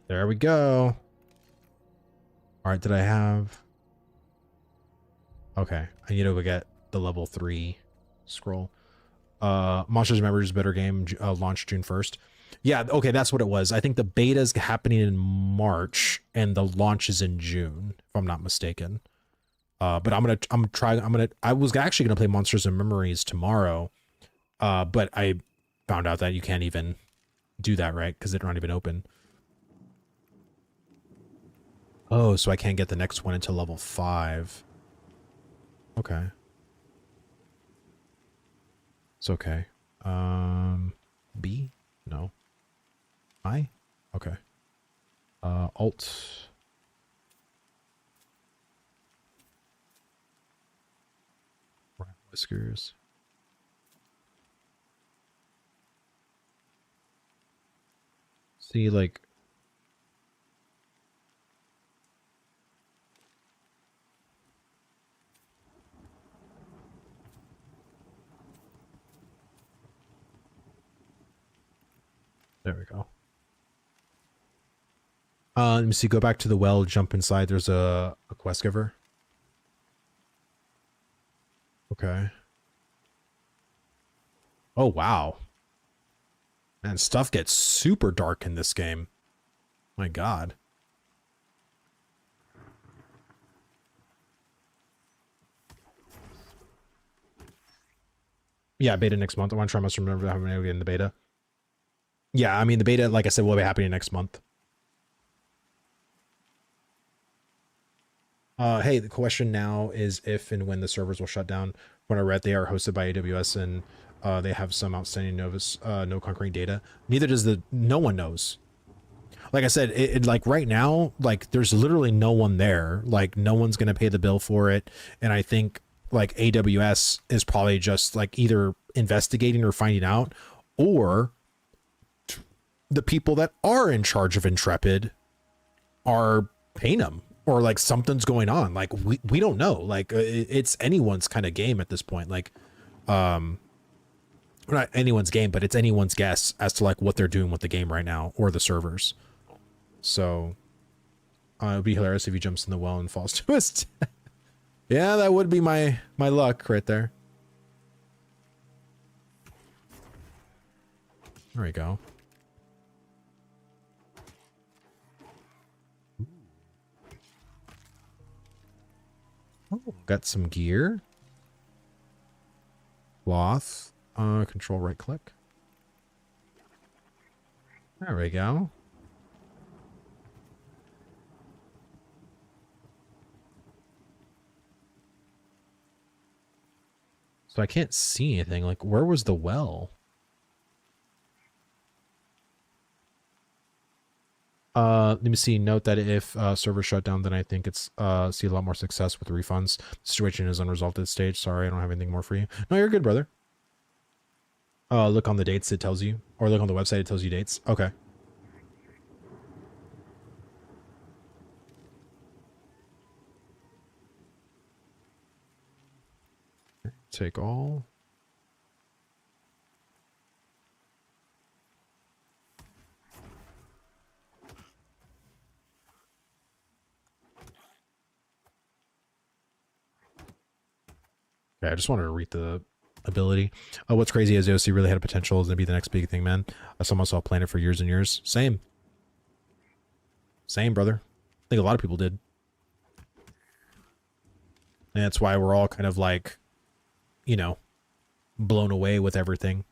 There we go. All right, did I have... Okay, I need to go get the level 3 scroll. Monsters and Memories better game, launched June 1st. Yeah, okay, that's what it was. I think the beta's happening in March and the launch is in June, if I'm not mistaken. But I was actually gonna play Monsters and Memories tomorrow. But I found out that you can't even do that, right? Because they're not even open. Oh, so I can't get the next one until level 5. Okay. It's okay. B? No. I? Okay. Alt. Whiskers. See, like... There we go. Let me see, go back to the well, jump inside. There's a quest giver. Okay. Oh, wow. Man, stuff gets super dark in this game. My God. Yeah, beta next month. I want to try. I must remember how many we get in the beta. Yeah, I mean, the beta, like I said, will be happening next month. Hey, the question now is if and when the servers will shut down. When I read, they are hosted by AWS and they have some outstanding no concrete data. Neither does no one knows. Like I said, like right now, like there's literally no one there. Like no one's going to pay the bill for it. And I think like AWS is probably just like either investigating or finding out, or the people that are in charge of Intrepid are paying them, or like something's going on. Like we don't know. Like it's anyone's kind of game at this point. Like not anyone's game, but it's anyone's guess as to like what they're doing with the game right now or the servers. So it would be hilarious if he jumps in the well and falls to his death. Yeah, that would be my luck right there. There we go. Oh, got some gear. Cloth. Control right click. There we go. So I can't see anything. Like, where was the well? Let me see. Note that if server shut down, then I think it's see a lot more success with refunds. The situation is unresolved at this stage. Sorry, I don't have anything more for you. No, you're good, brother. Look on the dates it tells you, or look on the website it tells you dates. Okay. Take all. Okay, I just wanted to read the ability. What's crazy is OC really had a potential to be the next big thing, man. I saw myself playing it for years and years. Same. Same, brother. I think a lot of people did. And that's why we're all kind of like, you know, blown away with everything.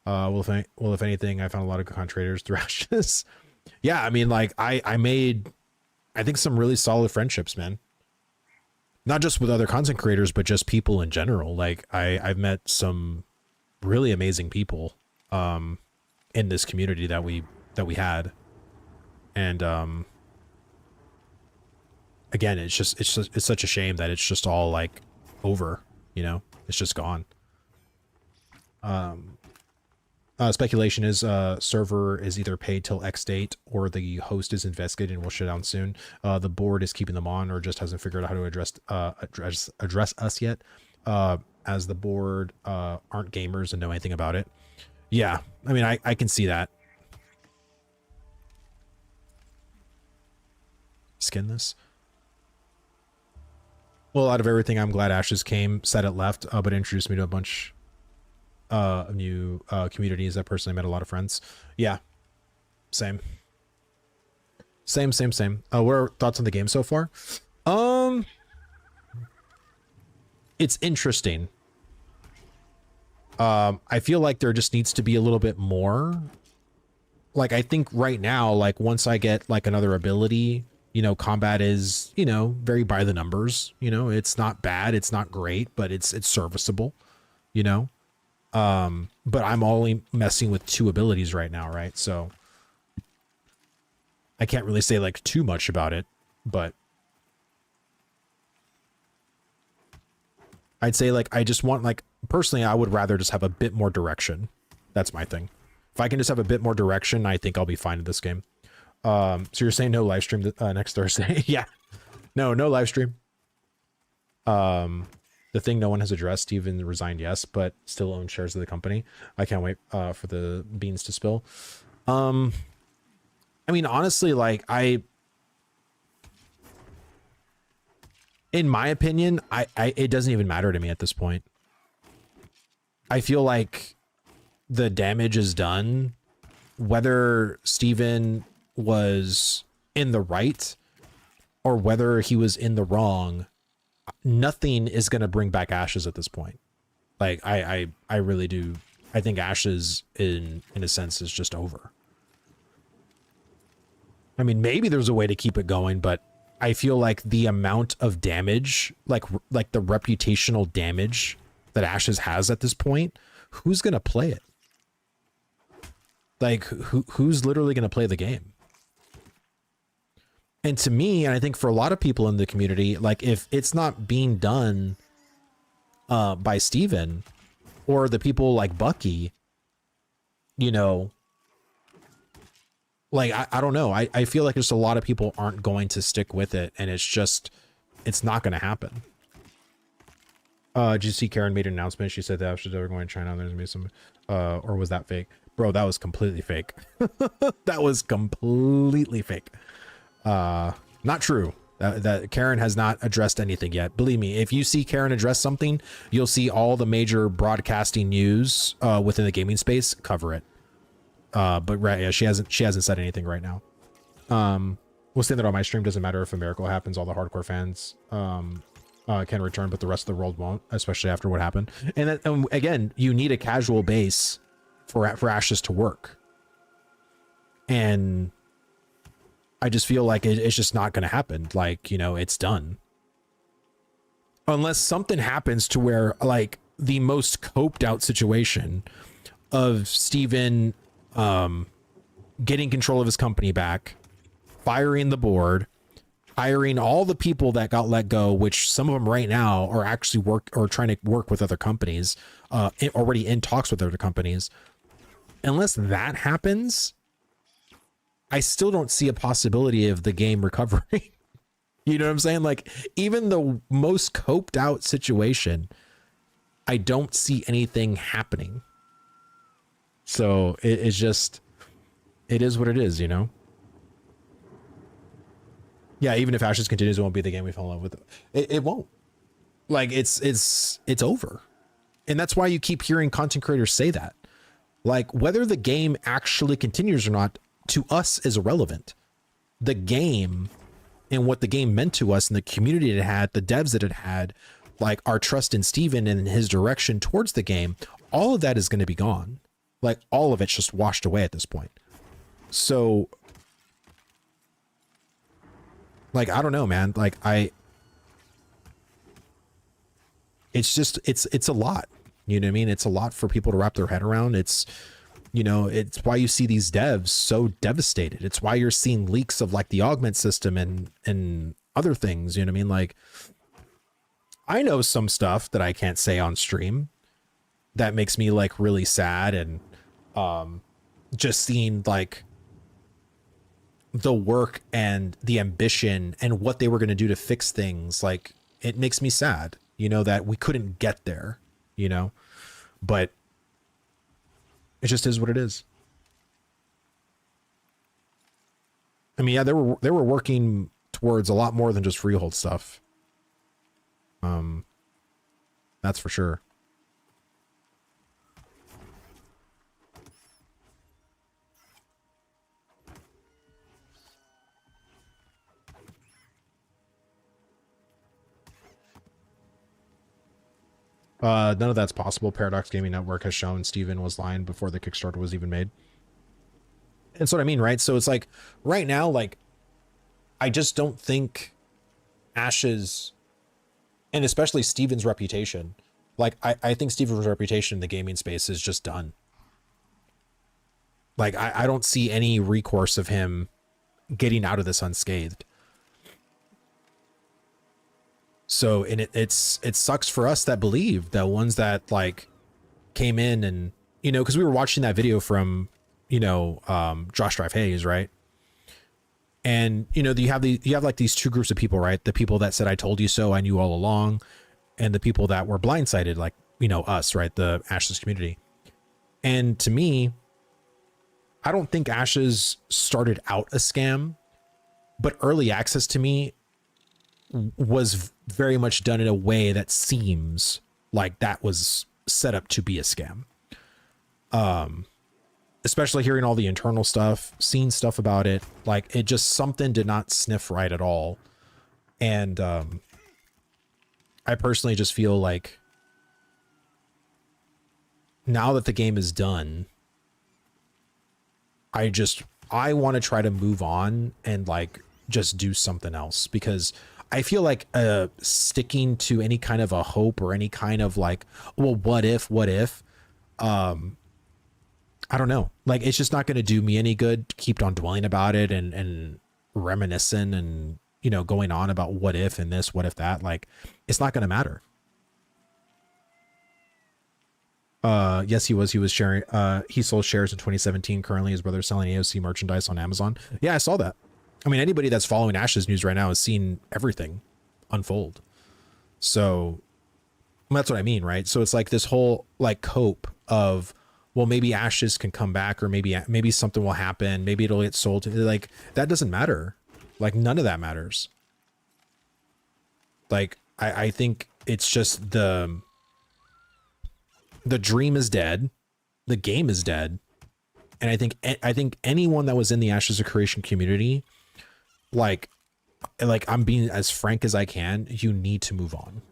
Well, if anything, I found a lot of con traders through Ashes. Yeah, I mean, like, I made, I think, some really solid friendships, man. Not just with other content creators, but just people in general. Like, I've met some really amazing people in this community that we had. And again, it's such a shame that it's just all like over, you know? It's just gone. Speculation is server is either paid till X date or the host is investigated and will shut down soon. The board is keeping them on or just hasn't figured out how to address us yet. As the board aren't gamers and know anything about it. Yeah, I mean, I can see that. Skin this. Well, out of everything, I'm glad Ashes came, said it left, but introduced me to a bunch of new communities. I personally met a lot of friends. Yeah, same. Same. What are thoughts on the game so far? Um, it's interesting. I feel like there just needs to be a little bit more. Like, I think right now, like once I get like another ability, you know, combat is, you know, very by the numbers, you know, it's not bad. It's not great, but it's serviceable, you know? But I'm only messing with 2 abilities right now. Right. So I can't really say like too much about it, but I'd say like, I just want like, personally, I would rather just have a bit more direction. That's my thing. If I can just have a bit more direction, I think I'll be fine in this game. So you're saying no live stream next Thursday? Yeah, no live stream. The thing no one has addressed, Steven resigned, yes, but still owns shares of the company. I can't wait for the beans to spill. I mean, honestly, like in my opinion, I it doesn't even matter to me at this point. I feel like the damage is done, whether Steven was in the right or whether he was in the wrong. Nothing is going to bring back Ashes at this point. Like I really do. I think Ashes in a sense is just over. I mean, maybe there's a way to keep it going, but I feel like the amount of damage, like the reputational damage that Ashes has at this point, who's going to play it? Like who's literally going to play the game? And to me, and I think for a lot of people in the community, like if it's not being done by Steven or the people like Bucky, you know, like, I don't know. I feel like just a lot of people aren't going to stick with it, and it's not going to happen. Did you see Karen made an announcement? She said that after they were going to China, there's going to be some, or was that fake? Bro, that was completely fake. That was completely fake. Not true. That Karen has not addressed anything yet. Believe me, if you see Karen address something, you'll see all the major broadcasting news within the gaming space cover it. But right, yeah, she hasn't said anything right now. We'll say that on my stream. Doesn't matter if a miracle happens, all the hardcore fans can return, but the rest of the world won't, especially after what happened. And then, again, you need a casual base for Ashes to work, and I just feel like it's just not going to happen. Like, you know, it's done unless something happens to where like the most coped out situation of Steven getting control of his company back, firing the board, hiring all the people that got let go, which some of them right now are actually trying to work with other companies, already in talks with other companies. Unless that happens, I still don't see a possibility of the game recovering. You know what I'm saying? Like, even the most coped out situation, I don't see anything happening. So it's just, it is what it is, you know? Yeah, even if Ashes continues, it won't be the game we fell in love with. It won't. Like, it's over. And that's why you keep hearing content creators say that. Like, whether the game actually continues or not, to us is irrelevant. The game and what the game meant to us and the community it had, the devs that it had, like our trust in Steven and his direction towards the game, all of that is going to be gone. Like, all of it's just washed away at this point. So, like, I don't know, man. Like, it's just, it's a lot. You know what I mean? It's a lot for people to wrap their head around. It's, you know, it's why you see these devs so devastated. It's why you're seeing leaks of like the augment system and other things. You know what I mean? Like, I know some stuff that I can't say on stream that makes me like really sad, and just seeing like the work and the ambition and what they were going to do to fix things, like it makes me sad, you know, that we couldn't get there, you know, but it just is what it is. I mean, yeah, they were working towards a lot more than just freehold stuff. That's for sure. None of that's possible. Paradox Gaming Network has shown Steven was lying before the Kickstarter was even made. That's what I mean, right? So it's like right now, like I just don't think Ash's, and especially Steven's reputation, like I think Steven's reputation in the gaming space is just done. Like I don't see any recourse of him getting out of this unscathed. So, and it sucks for us that believe, the ones that like came in and, you know, because we were watching that video from, you know, Josh Drive Hayes, right? And you know, you have like these two groups of people, right? The people that said I told you so, I knew all along, and the people that were blindsided, like, you know, us, right? The Ashes community. And to me, I don't think Ashes started out a scam, but early access to me was very much done in a way that seems like that was set up to be a scam. Especially hearing all the internal stuff, seeing stuff about it, like it just, something did not sniff right at all. And I personally just feel like now that the game is done, I want to try to move on and like just do something else, because I feel like sticking to any kind of a hope or any kind of like, well, what if, I don't know. Like, it's just not going to do me any good to keep on dwelling about it and reminiscing and, you know, going on about what if and this, what if that. Like, it's not going to matter. Yes, he was sharing, he sold shares in 2017. Currently his brother's selling AOC merchandise on Amazon. Yeah, I saw that. I mean, anybody that's following Ashes news right now has seen everything unfold. So that's what I mean, right? So it's like this whole like cope of, well, maybe Ashes can come back, or maybe something will happen. Maybe it'll get sold. Like, that doesn't matter. Like, none of that matters. Like, I think it's just the dream is dead. The game is dead. And I think anyone that was in the Ashes of Creation community, like I'm being as frank as I can, you need to move on.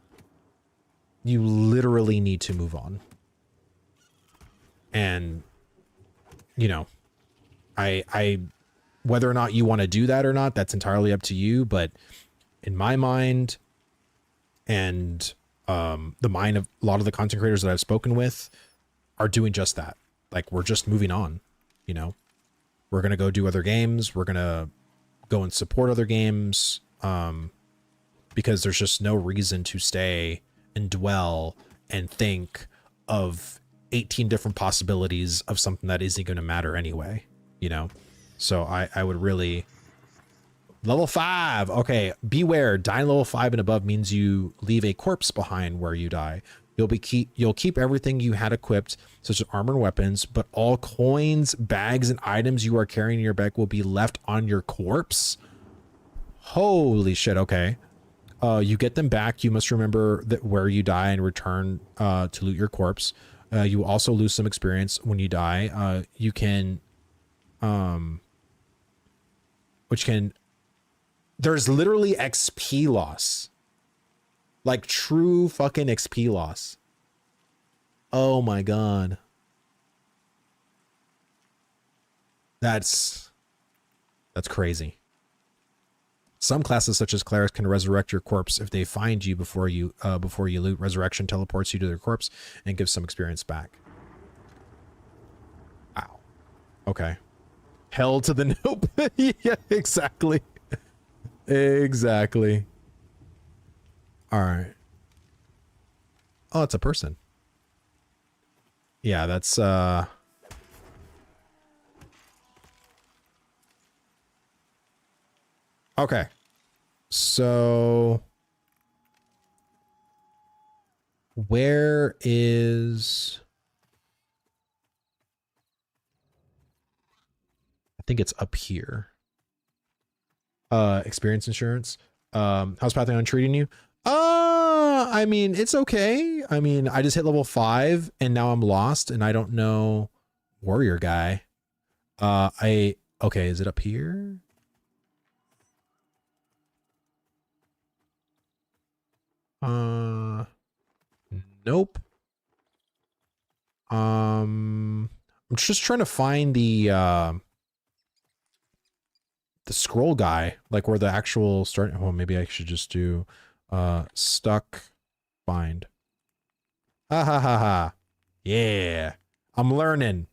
You literally need to move on. And, you know, I whether or not you want to do that or not, that's entirely up to you. But in my mind, and the mind of a lot of the content creators that I've spoken with, are doing just that. Like, we're just moving on, you know. We're going to go do other games. We're going to go and support other games, because there's just no reason to stay and dwell and think of 18 different possibilities of something that isn't going to matter anyway, you know. So I would really, level 5. Okay, beware, dying level 5 and above means you leave a corpse behind where you die. You'll keep everything you had equipped, such as armor and weapons, but all coins, bags, and items you are carrying in your bag will be left on your corpse. Holy shit. Okay. You get them back. You must remember that where you die and return to loot your corpse. You will also lose some experience when you die. You can, there's literally XP loss. Like, true fucking XP loss. Oh my god. That's crazy. Some classes, such as clerics, can resurrect your corpse if they find you before you loot. Resurrection teleports you to their corpse and gives some experience back. Wow. Okay. Hell to the nope. Yeah, exactly. Exactly. All right. Oh, it's a person. Yeah, that's okay. So where is, I think it's up here. Experience insurance. How's Pantheon treating you? I mean, it's okay. I mean, I just hit level 5 and now I'm lost and I don't know warrior guy. Okay, is it up here? Nope. I'm just trying to find the scroll guy, like where the actual start. Well, maybe I should just do stuck find. Ha ha ha ha. Yeah. I'm learning.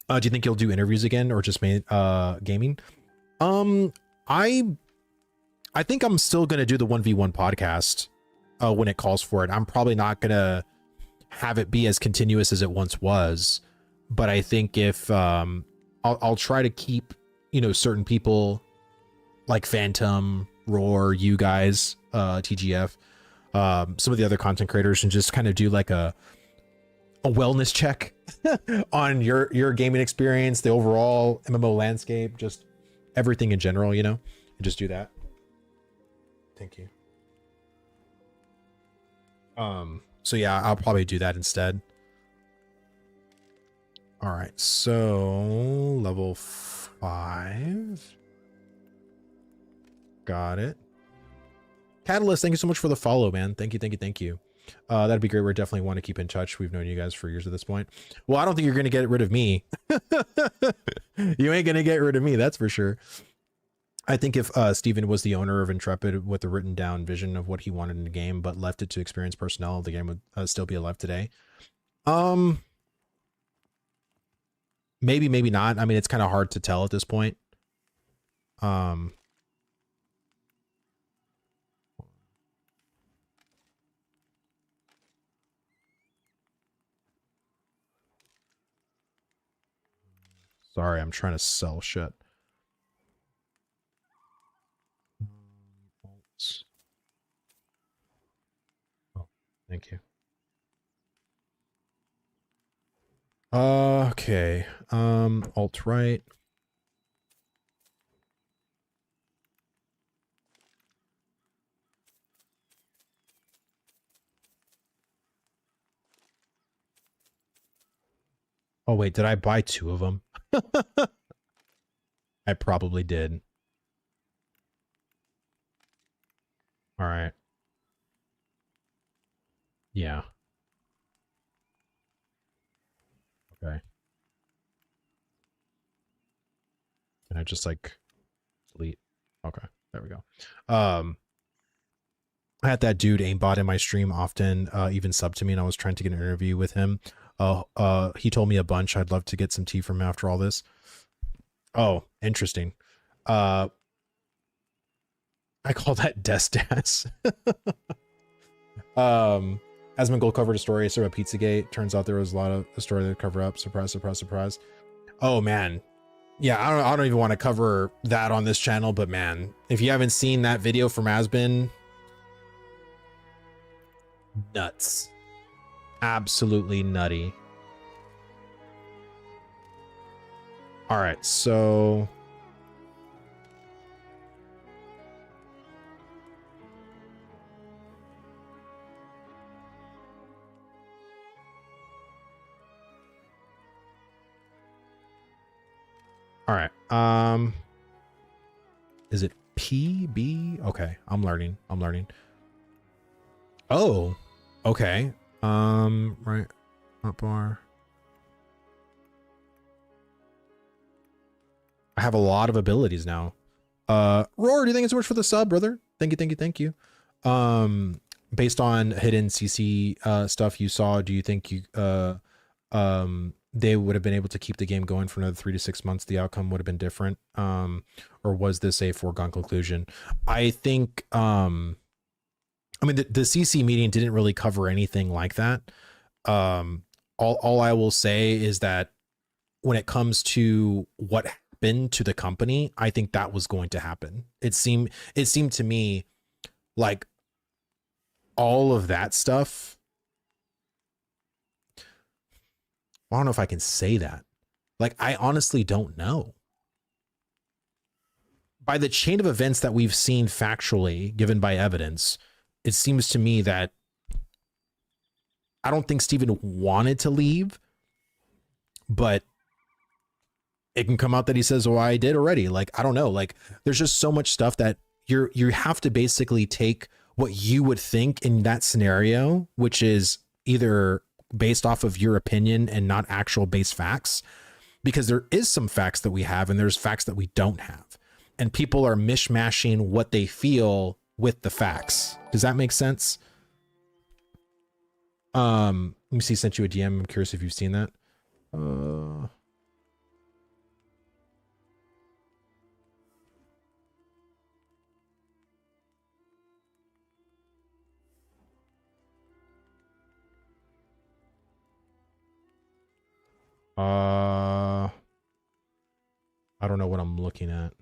Do you think you'll do interviews again or just gaming? I think I'm still gonna do the 1v1 podcast when it calls for it. I'm probably not gonna have it be as continuous as it once was, but I think if I'll try to keep, you know, certain people like Phantom, Roar, you guys, TGF, some of the other content creators, and just kind of do like a wellness check on your gaming experience, the overall MMO landscape, just everything in general, you know, and just do that. Thank you. So yeah, I'll probably do that instead. All right, so level 5. Got it. Catalyst, thank you so much for the follow, man. Thank you, thank you, thank you. That'd be great. We definitely want to keep in touch. We've known you guys for years at this point. Well, I don't think you're gonna get rid of me. You ain't gonna get rid of me, that's for sure. I think if Steven was the owner of Intrepid with a written down vision of what he wanted in the game, but left it to experienced personnel, the game would still be alive today. Maybe, maybe not. I mean, it's kind of hard to tell at this point. Sorry, I'm trying to sell shit. Oh, thank you. Okay. Alt right. Oh wait, did I buy 2 of them? I probably did. All right. Yeah. Okay. Can I just like delete? Okay, there we go. I had that dude aimbot in my stream often, even sub to me, and I was trying to get an interview with him. He told me a bunch. I'd love to get some tea from him after all this. Oh, interesting. I call that Destas. Asmongold covered a story about Pizzagate. Turns out there was a lot of a story to cover up. Surprise, surprise, surprise. Oh man. Yeah, I don't even want to cover that on this channel, but man, if you haven't seen that video from Asbin, nuts. Absolutely nutty. All right, so all right. Is it PB? Okay, I'm learning. I'm learning. Oh, okay. Right. Up bar. I have a lot of abilities now. Roar, do you think it's so much for the sub, brother? Thank you, thank you, thank you. Based on hidden CC stuff you saw, do you think you they would have been able to keep the game going for another 3 to 6 months? The outcome would have been different, or was this a foregone conclusion? I think I mean the CC meeting didn't really cover anything like that. All I will say is that when it comes to what happened to the company, I think that was going to happen. It seemed to me like all of that stuff. I don't know if I can say that. Like, I honestly don't know. By the chain of events that we've seen factually given by evidence, it seems to me that I don't think Steven wanted to leave, but it can come out that he says, "Oh, I did already." Like, I don't know. Like, there's just so much stuff that you have to basically take what you would think in that scenario, which is either based off of your opinion and not actual base facts, because there is some facts that we have and there's facts that we don't have. And people are mishmashing what they feel with the facts. Does that make sense? Let me see, sent you a DM. I'm curious if you've seen that. I don't know what I'm looking at.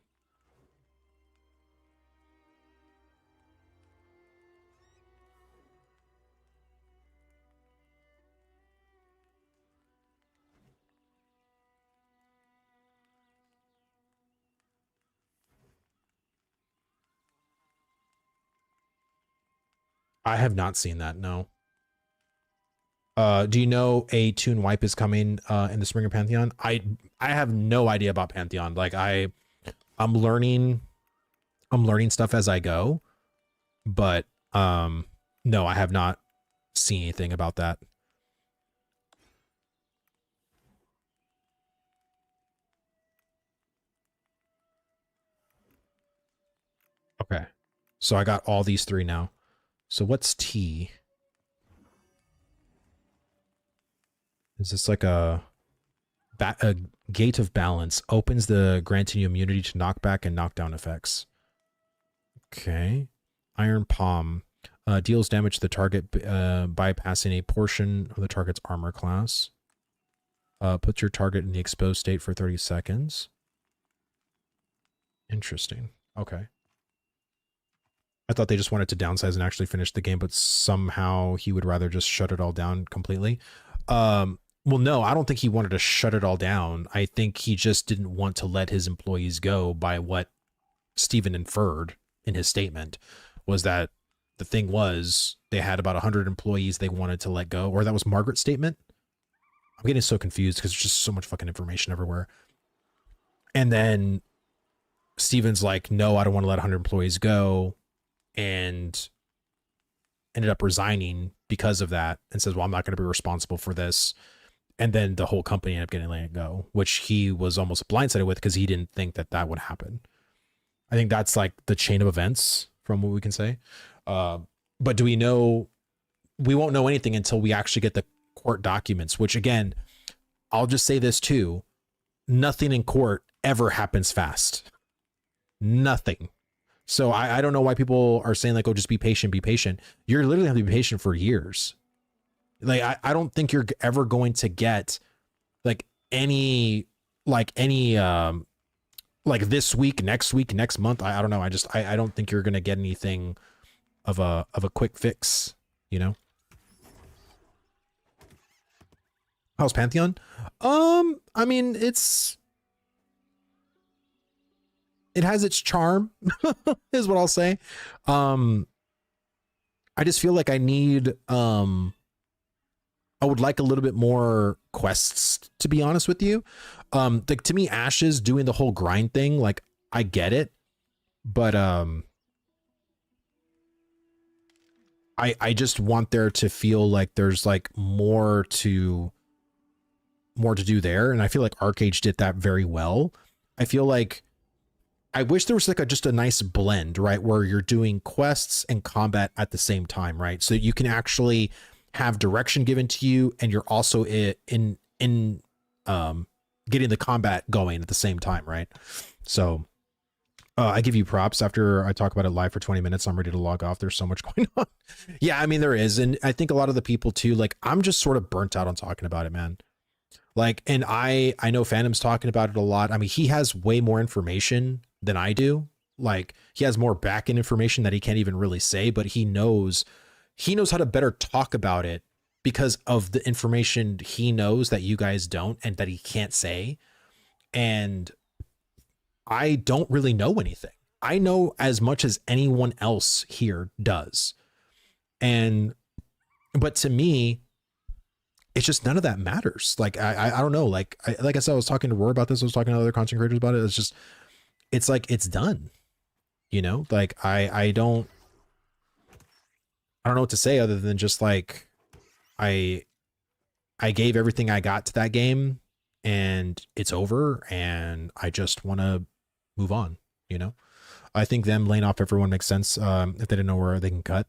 I have not seen that. No. Do you know a Toon wipe is coming in the Springer Pantheon? I have no idea about Pantheon. Like I'm learning stuff as I go, but no, I have not seen anything about that. Okay. So I got all these three now. So what's T? Is this like a gate of balance? Opens the granting you immunity to knockback and knockdown effects. Okay. Iron Palm. Deals damage to the target bypassing a portion of the target's armor class. Puts your target in the exposed state for 30 seconds. Interesting. Okay. I thought they just wanted to downsize and actually finish the game, but somehow he would rather just shut it all down completely. Well, no, I don't think he wanted to shut it all down. I think he just didn't want to let his employees go by what Steven inferred in his statement, was that the thing was they had about 100 employees they wanted to let go, or that was Margaret's statement. I'm getting so confused because there's just so much fucking information everywhere. And then Steven's like, no, I don't want to let 100 employees go, and ended up resigning because of that, and says, well, I'm not going to be responsible for this. And then the whole company ended up getting let go, which he was almost blindsided with because he didn't think that that would happen. I think that's like the chain of events from what we can say. But do we know? We won't know anything until we actually get the court documents, which again, I'll just say this too. Nothing in court ever happens fast. Nothing. So I don't know why people are saying like, oh, just be patient, be patient. You're literally have to be patient for years. Like, I don't think you're ever going to get like any like this week, next month. I don't know. I don't think you're going to get anything of a quick fix, you know? How's Pantheon? I mean, it has its charm, is what I'll say. I just feel like I would like a little bit more quests, to be honest with you. Like, to me, Ashes doing the whole grind thing, like, I get it, but I just want there to feel like there's like more to do there, and I feel like Arcade did that very well. I feel like I wish there was like just a nice blend, right, where you're doing quests and combat at the same time, right? So you can actually have direction given to you, and you're also in getting the combat going at the same time, right? So I give you props. After I talk about it live for 20 minutes, I'm ready to log off. There's so much going on. Yeah, I mean, there is. And I think a lot of the people too, like, I'm just sort of burnt out on talking about it, man. Like, and I know Phantom's talking about it a lot. I mean, he has way more information than I do. Like, he has more back-end information that he can't even really say, but he knows how to better talk about it because of the information he knows that you guys don't and that he can't say. And I don't really know anything. I know as much as anyone else here does. And but to me, it's just none of that matters. Like I don't know. Like I said, I was talking to Roar about this. I was talking to other content creators about it. It's just it's like it's done. You know, like I don't know what to say other than just like I I gave everything I got to that game and it's over and I just want to move on, you know? I think them laying off everyone makes sense. If they didn't know where they can cut.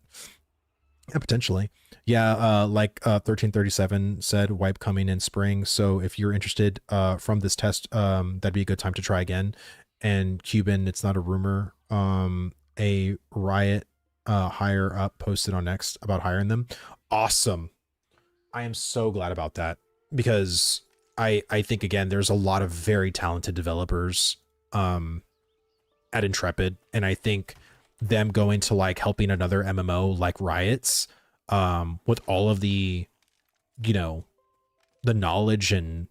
Yeah, potentially. Yeah, 1337 said wipe coming in spring. So if you're interested from this test, that'd be a good time to try again. And Cuban, it's not a rumor. A riot higher up posted on Next about hiring them. Awesome. I am so glad about that because I think again there's a lot of very talented developers at Intrepid, and I think them going to like helping another MMO like Riots with all of the you know the knowledge and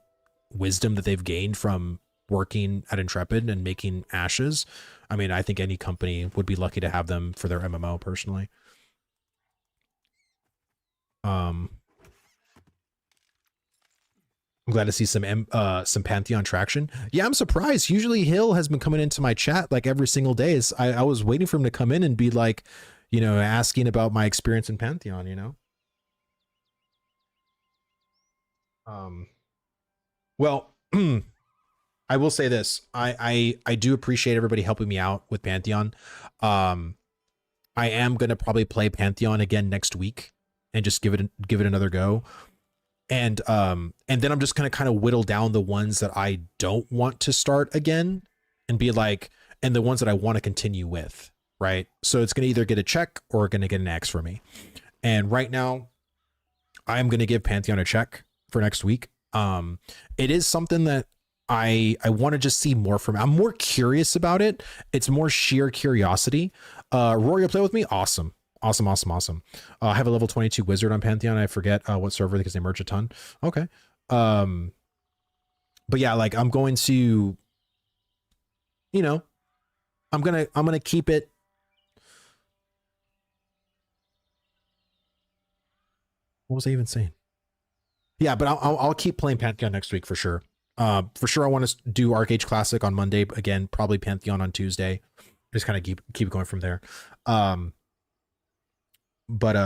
wisdom that they've gained from working at Intrepid and making Ashes. I mean, I think any company would be lucky to have them for their MMO personally. Um I'm glad to see some Pantheon traction. Yeah, I'm surprised. Usually Hill has been coming into my chat like every single day. I was waiting for him to come in and be like, you know, asking about my experience in Pantheon, you know. Um well, I will say this. I do appreciate everybody helping me out with Pantheon. Um I am going to probably play Pantheon again next week and just give it another go. And then I'm just gonna kind of whittle down the ones that I don't want to start again and be like, and the ones that I want to continue with, right? So it's gonna either get a check or gonna get an X for me. And right now, I'm gonna give Pantheon a check for next week. It is something that I want to just see more from. I'm more curious about it. It's more sheer curiosity. Rory, you'll play with me? Awesome. Awesome, awesome, awesome. I have a level 22 wizard on Pantheon. I forget what server because they merge a ton. Okay. But yeah, like I'm going to, you know, I'm gonna keep it. What was I even saying? Yeah, but I'll keep playing Pantheon next week for sure. For sure, I want to do Arcage Classic on Monday. Again, probably Pantheon on Tuesday. Just kind of keep going from there. But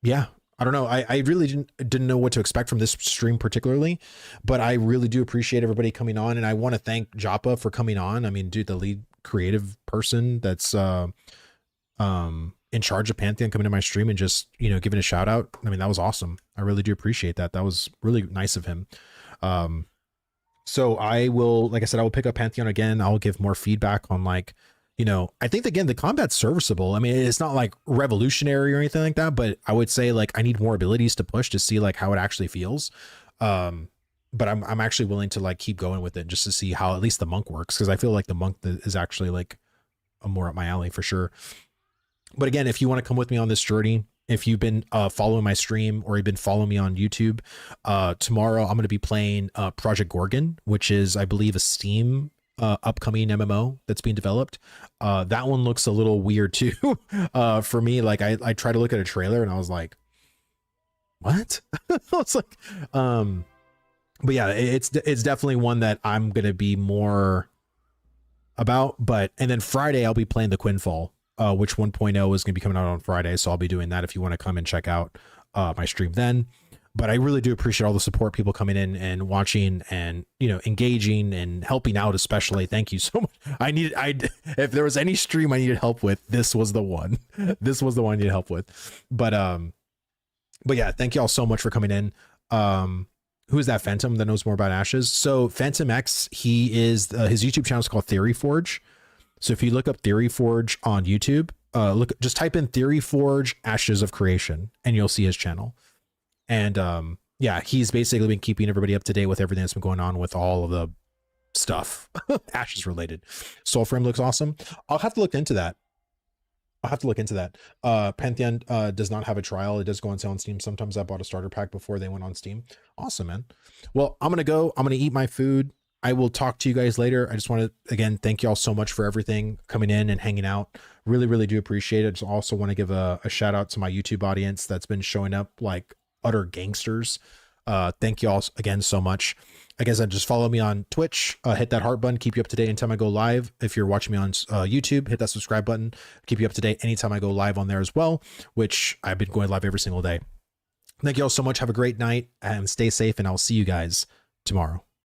yeah, I don't know. I really didn't know what to expect from this stream particularly, but I really do appreciate everybody coming on, and I want to thank Joppa for coming on. I mean, dude, the lead creative person that's in charge of Pantheon coming to my stream and just, you know, giving a shout out. I mean, that was awesome. I really do appreciate that. That was really nice of him. So I will, like I said, I will pick up Pantheon again. I'll give more feedback on like, you know, I think again, the combat's serviceable. I mean, it's not like revolutionary or anything like that, but I would say like I need more abilities to push to see like how it actually feels. But I'm actually willing to like keep going with it just to see how at least the monk works. Cause I feel like the monk is actually like a more up my alley for sure. But again, if you want to come with me on this journey, if you've been following my stream or you've been following me on YouTube, tomorrow I'm going to be playing Project Gorgon, which is, I believe, a Steam upcoming MMO that's being developed. That one looks a little weird too for me. Like I tried to look at a trailer and I was like, what? I was like, but yeah, it's definitely one that I'm going to be more about. And then Friday I'll be playing the Quinfall, which 1.0 is going to be coming out on Friday. So I'll be doing that if you want to come and check out my stream then. But I really do appreciate all the support, people coming in and watching and, you know, engaging and helping out, especially. Thank you so much. If there was any stream I needed help with, this was the one. This was the one I needed help with. But yeah, thank you all so much for coming in. Who is that Phantom that knows more about Ashes? So Phantom X, he is, his YouTube channel is called Theory Forge. So if you look up Theory Forge on YouTube, just type in Theory Forge Ashes of Creation and you'll see his channel. And yeah, he's basically been keeping everybody up to date with everything that's been going on with all of the stuff Ashes related. Soulframe looks awesome. I'll have to look into that. Pantheon does not have a trial. It does go on sale on Steam. Sometimes I bought a starter pack before they went on Steam. Awesome, man. Well, I'm gonna eat my food. I will talk to you guys later. I just want to, again, thank you all so much for everything, coming in and hanging out. Really, really do appreciate it. Just also want to give a shout out to my YouTube audience that's been showing up like utter gangsters. Thank you all again so much. I guess just follow me on Twitch, hit that heart button, keep you up to date anytime I go live. If you're watching me on YouTube, hit that subscribe button, keep you up to date anytime I go live on there as well, which I've been going live every single day. Thank you all so much. Have a great night and stay safe, and I'll see you guys tomorrow.